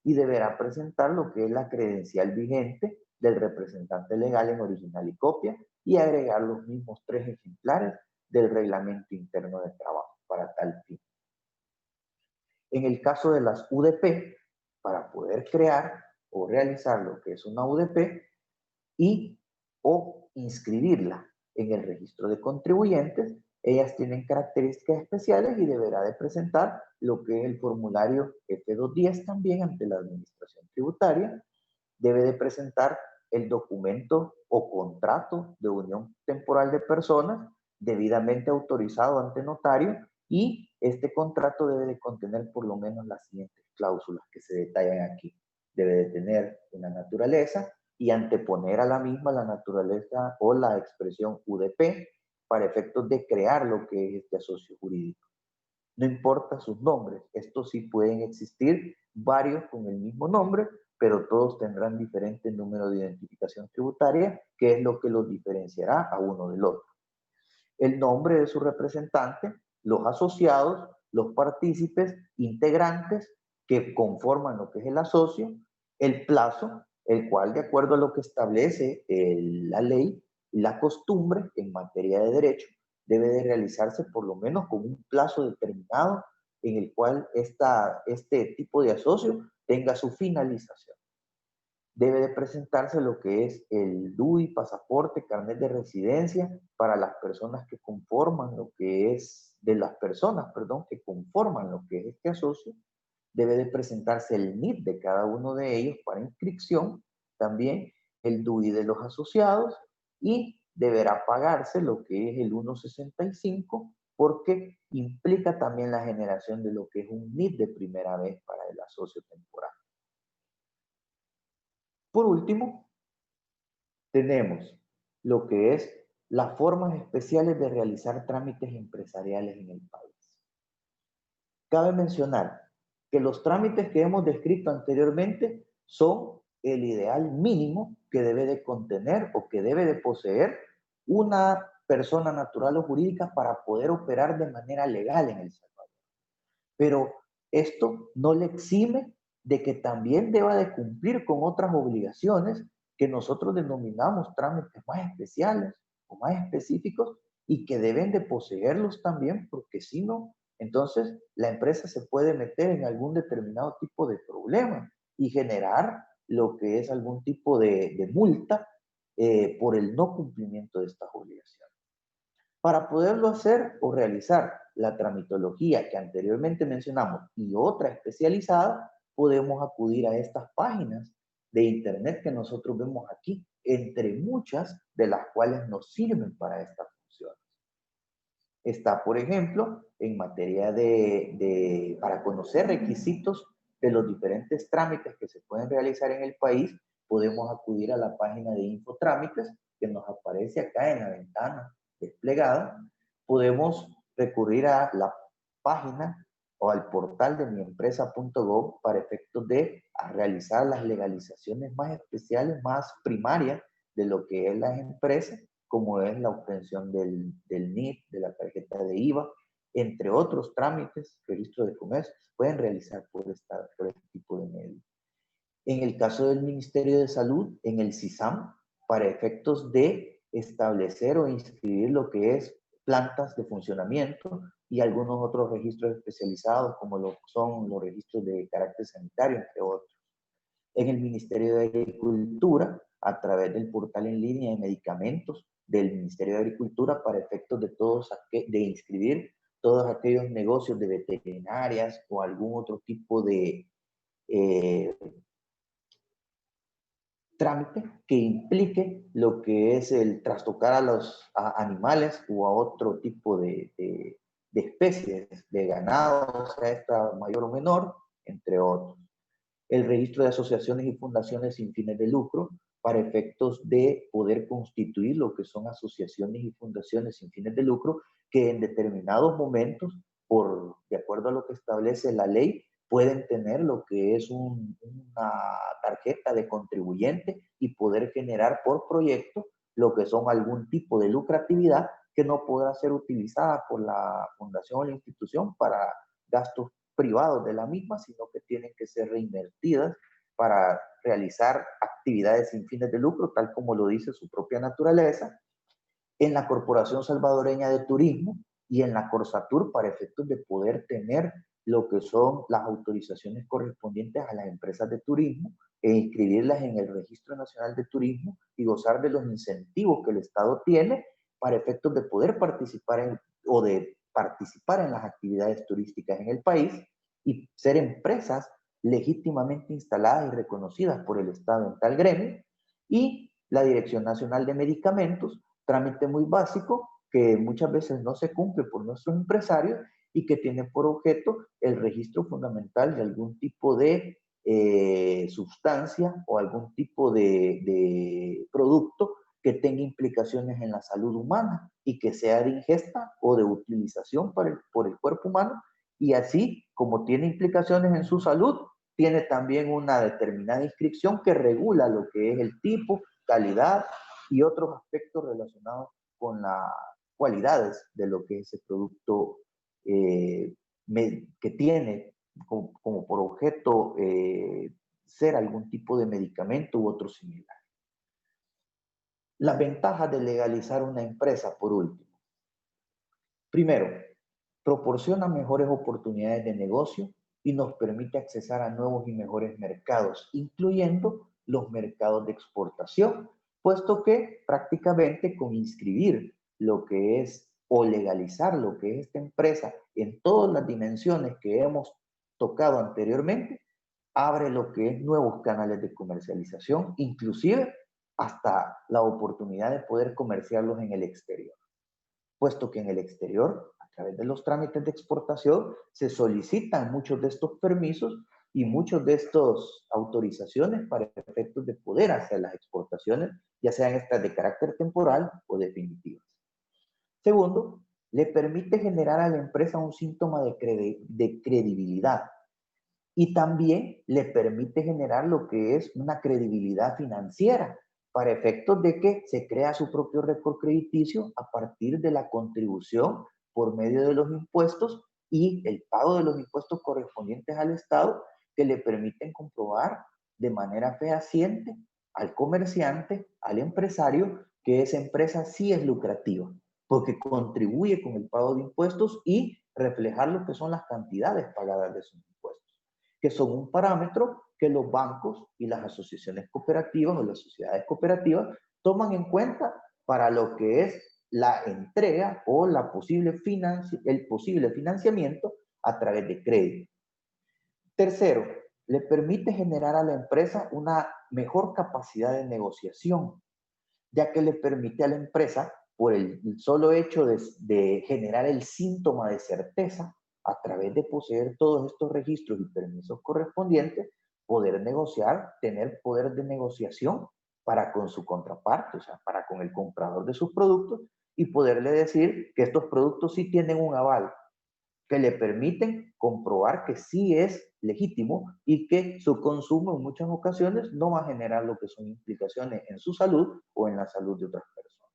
y deberá presentar lo que es la credencial vigente del representante legal en original y copia y agregar los mismos 3 ejemplares del reglamento interno de trabajo para tal fin. En el caso de las UDP, para poder crear o realizar lo que es una UDP y o inscribirla en el registro de contribuyentes, ellas tienen características especiales y deberá de presentar lo que es el formulario F210 también ante la administración tributaria. Debe de presentar el documento o contrato de unión temporal de personas debidamente autorizado ante notario y este contrato debe de contener por lo menos las siguientes cláusulas que se detallan aquí. Debe de tener una naturaleza y anteponer a la misma la naturaleza o la expresión UDP para efectos de crear lo que es este asocio jurídico. No importa sus nombres, estos sí pueden existir varios con el mismo nombre, pero todos tendrán diferente número de identificación tributaria, que es lo que los diferenciará a uno del otro. El nombre de su representante, los asociados, los partícipes, integrantes que conforman lo que es el asocio, el plazo, el cual de acuerdo a lo que establece la ley, la costumbre en materia de derecho, debe de realizarse por lo menos con un plazo determinado en el cual este tipo de asocio tenga su finalización. Debe de presentarse lo que es el DUI, pasaporte, carnet de residencia para las personas que conforman lo que es, de las personas, perdón, que conforman lo que es este asocio. Debe de presentarse el NIP de cada uno de ellos para inscripción, también el DUI de los asociados y deberá pagarse lo que es el 1.65 porque implica también la generación de lo que es un NIP de primera vez para el asocio temporal. Por último, tenemos lo que es las formas especiales de realizar trámites empresariales en el país. Cabe mencionar que los trámites que hemos descrito anteriormente son el ideal mínimo que debe de contener o que debe de poseer una persona natural o jurídica para poder operar de manera legal en El Salvador. Pero esto no le exime de que también deba de cumplir con otras obligaciones que nosotros denominamos trámites más especiales o más específicos y que deben de poseerlos también porque si no, entonces la empresa se puede meter en algún determinado tipo de problema y generar lo que es algún tipo de multa por el no cumplimiento de estas obligaciones. Para poderlo hacer o realizar la tramitología que anteriormente mencionamos y otra especializada, podemos acudir a estas páginas de internet que nosotros vemos aquí, entre muchas de las cuales nos sirven para estas funciones. Está, por ejemplo, en materia para conocer requisitos de los diferentes trámites que se pueden realizar en el país, podemos acudir a la página de Infotrámites, que nos aparece acá en la ventana desplegada. Podemos recurrir a la página o al portal de miempresa.gov para efectos de realizar las legalizaciones más especiales, más primarias de lo que es las empresas, como es la obtención del NIF, de la tarjeta de IVA, entre otros trámites, registro de comercio, pueden realizar por este tipo de medios. En el caso del Ministerio de Salud, en el CISAM, para efectos de establecer o inscribir lo que es plantas de funcionamiento y algunos otros registros especializados, como lo son los registros de carácter sanitario, entre otros. En el Ministerio de Agricultura, a través del portal en línea de medicamentos del Ministerio de Agricultura para efectos de inscribir todos aquellos negocios de veterinarias o algún otro tipo de trámite que implique lo que es el trastocar a los animales o a otro tipo de especies de ganado, sea esta mayor o menor, entre otros. El registro de asociaciones y fundaciones sin fines de lucro para efectos de poder constituir lo que son asociaciones y fundaciones sin fines de lucro que en determinados momentos, de acuerdo a lo que establece la ley, pueden tener lo que es una tarjeta de contribuyente y poder generar por proyecto lo que son algún tipo de lucratividad que no podrá ser utilizada por la fundación o la institución para gastos privados de la misma, sino que tienen que ser reinvertidas para realizar actividades sin fines de lucro, tal como lo dice su propia naturaleza, en la Corporación Salvadoreña de Turismo y en la Corsatur para efectos de poder tener lo que son las autorizaciones correspondientes a las empresas de turismo e inscribirlas en el Registro Nacional de Turismo y gozar de los incentivos que el Estado tiene para efectos de poder participar en las actividades turísticas en el país y ser empresas legítimamente instaladas y reconocidas por el Estado en tal gremio, y la Dirección Nacional de Medicamentos, trámite muy básico que muchas veces no se cumple por nuestros empresarios y que tiene por objeto el registro fundamental de algún tipo de sustancia o algún tipo de producto que tenga implicaciones en la salud humana y que sea de ingesta o de utilización por el cuerpo humano, y así como tiene implicaciones en su salud, tiene también una determinada inscripción que regula lo que es el tipo, calidad y otros aspectos relacionados con las cualidades de lo que es ese producto que tiene como por objeto ser algún tipo de medicamento u otro similar. Las ventajas de legalizar una empresa, por último. Primero, proporciona mejores oportunidades de negocio y nos permite accesar a nuevos y mejores mercados, incluyendo los mercados de exportación, puesto que prácticamente con inscribir lo que es o legalizar lo que es esta empresa en todas las dimensiones que hemos tocado anteriormente, abre lo que es nuevos canales de comercialización, inclusive hasta la oportunidad de poder comerciarlos en el exterior, puesto que en el exterior, a través de los trámites de exportación, se solicitan muchos de estos permisos y muchos de estas autorizaciones para efectos de poder hacer las exportaciones, ya sean estas de carácter temporal o definitivas. Segundo, le permite generar a la empresa un síntoma de credibilidad y también le permite generar lo que es una credibilidad financiera para efectos de que se crea su propio récord crediticio a partir de la contribución por medio de los impuestos y el pago de los impuestos correspondientes al Estado, que le permiten comprobar de manera fehaciente al comerciante, al empresario, que esa empresa sí es lucrativa, porque contribuye con el pago de impuestos y reflejar lo que son las cantidades pagadas de sus impuestos, que son un parámetro que los bancos y las asociaciones cooperativas o las sociedades cooperativas toman en cuenta para lo que es la entrega o el posible financiamiento a través de crédito. Tercero, le permite generar a la empresa una mejor capacidad de negociación, ya que le permite a la empresa, por el solo hecho de generar el síntoma de certeza, a través de poseer todos estos registros y permisos correspondientes, poder negociar, tener poder de negociación para con su contraparte, o sea, para con el comprador de sus productos, y poderle decir que estos productos sí tienen un aval, que le permiten comprobar que sí es legítimo y que su consumo en muchas ocasiones no va a generar lo que son implicaciones en su salud o en la salud de otras personas.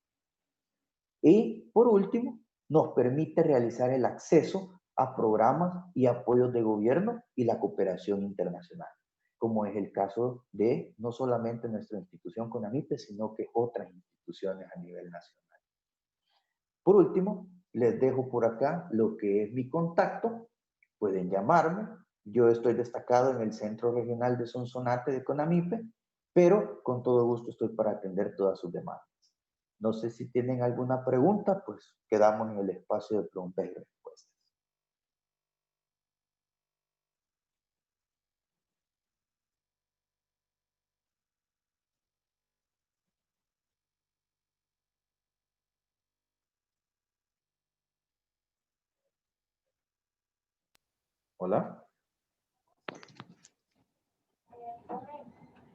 Y por último, nos permite realizar el acceso a programas y apoyos de gobierno y la cooperación internacional, como es el caso de no solamente nuestra institución CONAMIPE, sino que otras instituciones a nivel nacional. Por último, les dejo por acá lo que es mi contacto. Pueden llamarme. Yo estoy destacado en el Centro Regional de Sonsonate de CONAMIPE pero con todo gusto estoy para atender todas sus demandas. No sé si tienen alguna pregunta, pues quedamos en el espacio de preguntas y respuestas. Hola.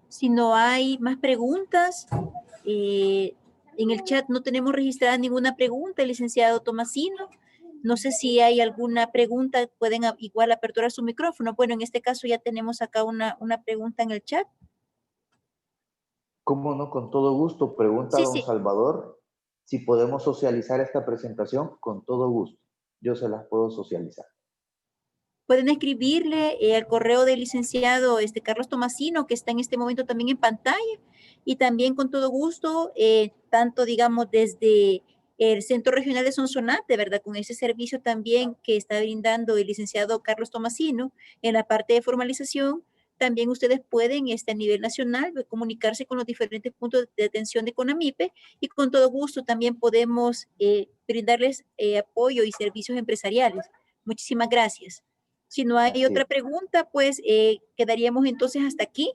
Si no hay más preguntas, en el chat no tenemos registrada ninguna pregunta, licenciado Tomasino. No sé si hay alguna pregunta, pueden igual aperturar su micrófono. Bueno, en este caso ya tenemos acá una pregunta en el chat. ¿Cómo no? Con todo gusto. Pregunta a Sí, don sí. Salvador si podemos socializar esta presentación. Con todo gusto. Yo se las puedo socializar. Pueden escribirle al correo del licenciado Carlos Tomasino, que está en este momento también en pantalla, y también con todo gusto, tanto digamos desde el Centro Regional de Sonsonate, ¿verdad? Con ese servicio también que está brindando el licenciado Carlos Tomasino en la parte de formalización, también ustedes pueden a nivel nacional comunicarse con los diferentes puntos de atención de CONAMIPE y con todo gusto también podemos brindarles apoyo y servicios empresariales. Muchísimas gracias. Si no hay Así otra es. pregunta, pues quedaríamos entonces hasta aquí.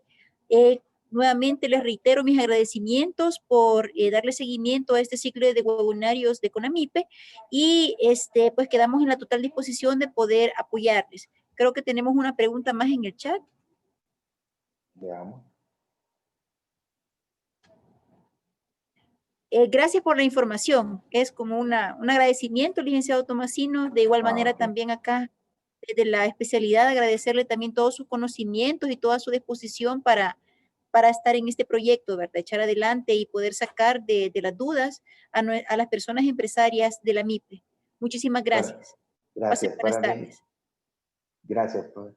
Nuevamente les reitero mis agradecimientos por darle seguimiento a este ciclo de webinarios de CONAMIPE y pues quedamos en la total disposición de poder apoyarles. Creo que tenemos una pregunta más en el chat. Veamos. Gracias por la información. Es como un agradecimiento, licenciado Tomasino. De igual manera, Ok. también acá, desde la especialidad, agradecerle también todos sus conocimientos y toda su disposición para estar en este proyecto, ¿verdad? Echar adelante y poder sacar de las dudas a las personas empresarias de la MIPE. Muchísimas gracias. Pasen Gracias. buenas Para mí, tardes. gracias, pues.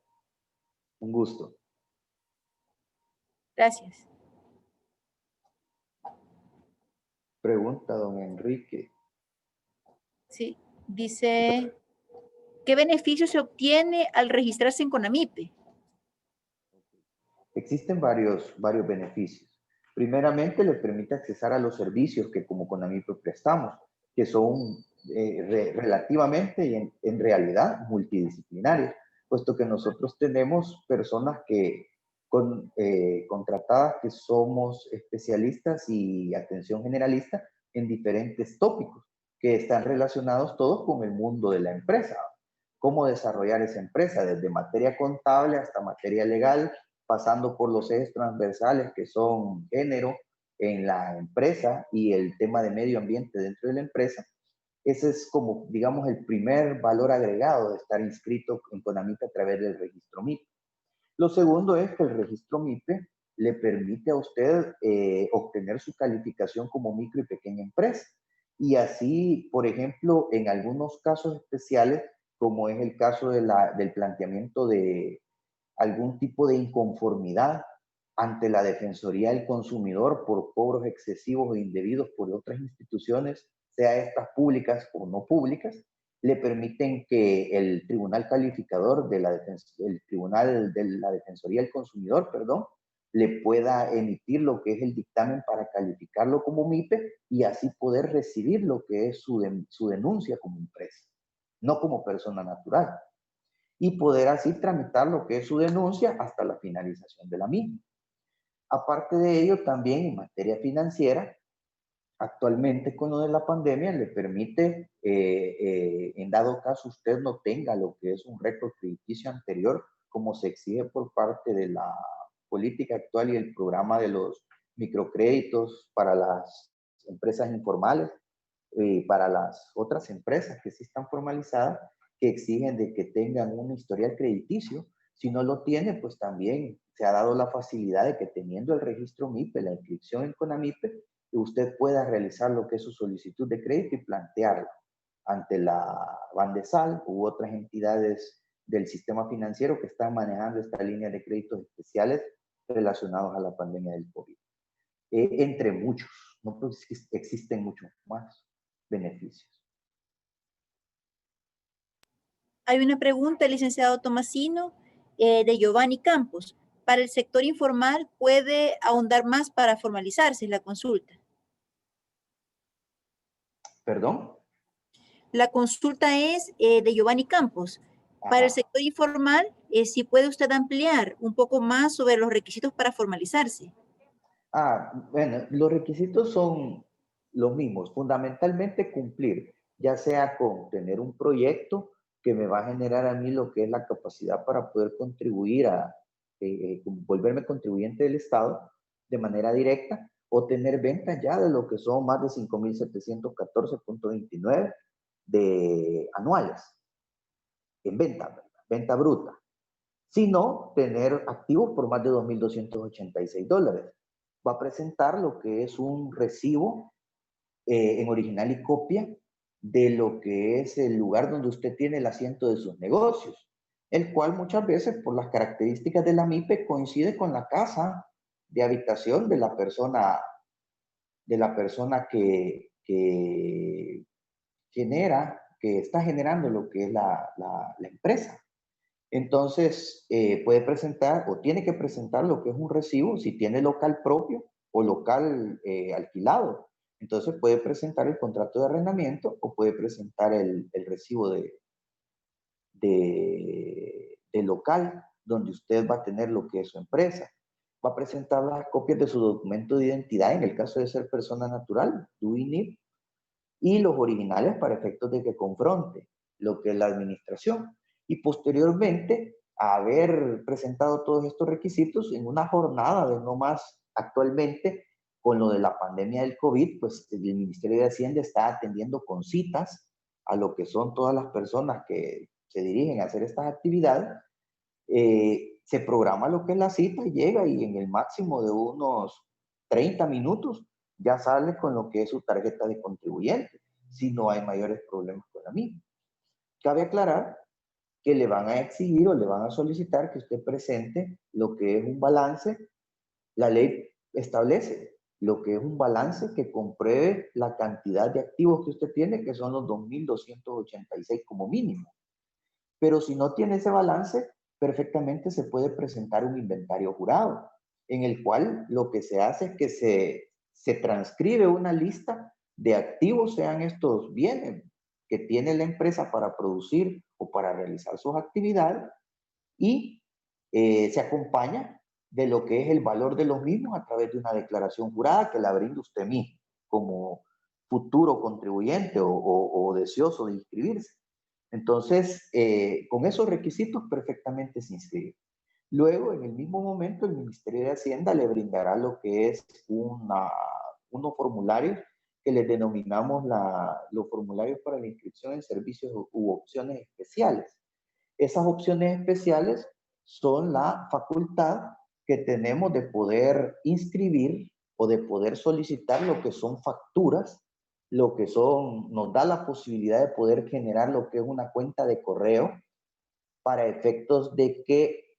Un gusto. Gracias. Pregunta, don Enrique. Sí, dice, ¿qué beneficio se obtiene al registrarse en CONAMIPE? Existen varios beneficios. Primeramente, le permite accesar a los servicios que como Conamipe prestamos, que son relativamente y en realidad multidisciplinarios, puesto que nosotros tenemos personas contratadas que somos especialistas y atención generalista en diferentes tópicos que están relacionados todos con el mundo de la empresa. Cómo desarrollar esa empresa, desde materia contable hasta materia legal, pasando por los ejes transversales que son género en la empresa y el tema de medio ambiente dentro de la empresa. Ese es como, digamos, el primer valor agregado de estar inscrito en CONAMIPE a través del registro MIPE. Lo segundo es que el registro MIPE le permite a usted obtener su calificación como micro y pequeña empresa. Y así, por ejemplo, en algunos casos especiales, como es el caso del planteamiento de algún tipo de inconformidad ante la Defensoría del Consumidor por cobros excesivos o indebidos por otras instituciones, sea estas públicas o no públicas, le permiten que el Tribunal Calificador el Tribunal de la Defensoría del Consumidor, perdón, le pueda emitir lo que es el dictamen para calificarlo como MIPE y así poder recibir lo que es su denuncia como empresa, no como persona natural, y poder así tramitar lo que es su denuncia hasta la finalización de la misma. Aparte de ello, también en materia financiera, actualmente con lo de la pandemia le permite, en dado caso usted no tenga lo que es un récord crediticio anterior, como se exige por parte de la política actual y el programa de los microcréditos para las empresas informales, para las otras empresas que sí están formalizadas, que exigen de que tengan un historial crediticio. Si no lo tiene, pues también se ha dado la facilidad de que teniendo el registro MIPE, la inscripción en CONAMIPE, usted pueda realizar lo que es su solicitud de crédito y plantearla ante la Bandesal u otras entidades del sistema financiero que están manejando esta línea de créditos especiales relacionados a la pandemia del COVID. Entre muchos, no pues existen muchos más beneficios. Hay una pregunta, licenciado Tomasino, de Giovanni Campos. para el sector informal puede ahondar más para formalizarse la consulta. ¿Perdón? La consulta es de Giovanni Campos. Para el Ajá. sector informal, si puede usted ampliar un poco más sobre los requisitos para formalizarse. Bueno, los requisitos son los mismos, fundamentalmente cumplir, ya sea con tener un proyecto que me va a generar a mí lo que es la capacidad para poder contribuir a volverme contribuyente del Estado de manera directa, o tener ventas ya de lo que son más de 5.714.29 de anuales en venta bruta, sino tener activos por más de $2.286. Va a presentar lo que es un recibo en original y copia de lo que es el lugar donde usted tiene el asiento de sus negocios, el cual muchas veces por las características de la MIPE coincide con la casa de habitación de la persona que está generando lo que es la empresa. Entonces, puede presentar o tiene que presentar lo que es un recibo, si tiene local propio o local alquilado. Entonces, puede presentar el contrato de arrendamiento o puede presentar el recibo de local donde usted va a tener lo que es su empresa. Va a presentar las copias de su documento de identidad en el caso de ser persona natural, DUI, NIP, y los originales para efectos de que confronte lo que es la administración. Y posteriormente, a haber presentado todos estos requisitos en una jornada de no más actualmente, con lo de la pandemia del COVID, pues el Ministerio de Hacienda está atendiendo con citas a lo que son todas las personas que se dirigen a hacer estas actividades. Se programa lo que es la cita y llega y en el máximo de unos 30 minutos ya sale con lo que es su tarjeta de contribuyente, si no hay mayores problemas con la misma. Cabe aclarar que le van a exigir o le van a solicitar que usted presente lo que es un balance. La ley establece lo que es un balance que compruebe la cantidad de activos que usted tiene, que son los 2.286 como mínimo. Pero si no tiene ese balance, perfectamente se puede presentar un inventario jurado, en el cual lo que se hace es que se transcribe una lista de activos, sean estos bienes que tiene la empresa para producir o para realizar sus actividades, y se acompaña de lo que es el valor de los mismos a través de una declaración jurada que la brinda usted mismo como futuro contribuyente o deseoso de inscribirse. Entonces, con esos requisitos perfectamente se inscribe. Luego, en el mismo momento, el Ministerio de Hacienda le brindará lo que es unos formularios que les denominamos los formularios para la inscripción en servicios u opciones especiales. Esas opciones especiales son la facultad que tenemos de poder inscribir o de poder solicitar lo que son facturas, lo que son, nos da la posibilidad de poder generar lo que es una cuenta de correo para efectos de que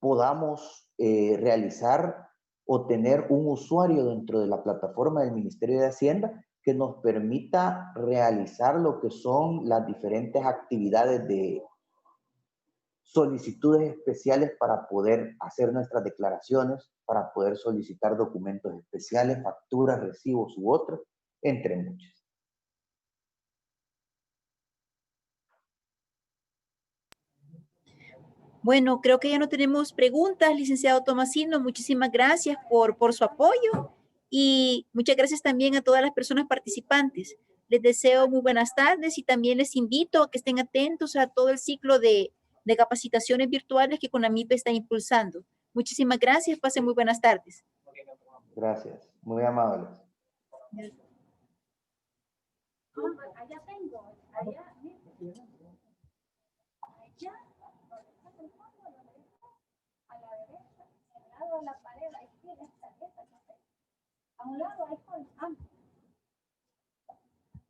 podamos realizar o tener un usuario dentro de la plataforma del Ministerio de Hacienda que nos permita realizar lo que son las diferentes actividades de solicitudes especiales para poder hacer nuestras declaraciones, para poder solicitar documentos especiales, facturas, recibos u otros, entre muchos. Bueno, creo que ya no tenemos preguntas, licenciado Tomasino. Muchísimas gracias por su apoyo y muchas gracias también a todas las personas participantes. Les deseo muy buenas tardes y también les invito a que estén atentos a todo el ciclo de capacitaciones virtuales que CONAMIPE está impulsando. Muchísimas gracias, pasen muy buenas tardes. Gracias, muy amables. Allá tengo, allá, a la derecha, al lado de la pared, ahí tiene esta, a un lado hay con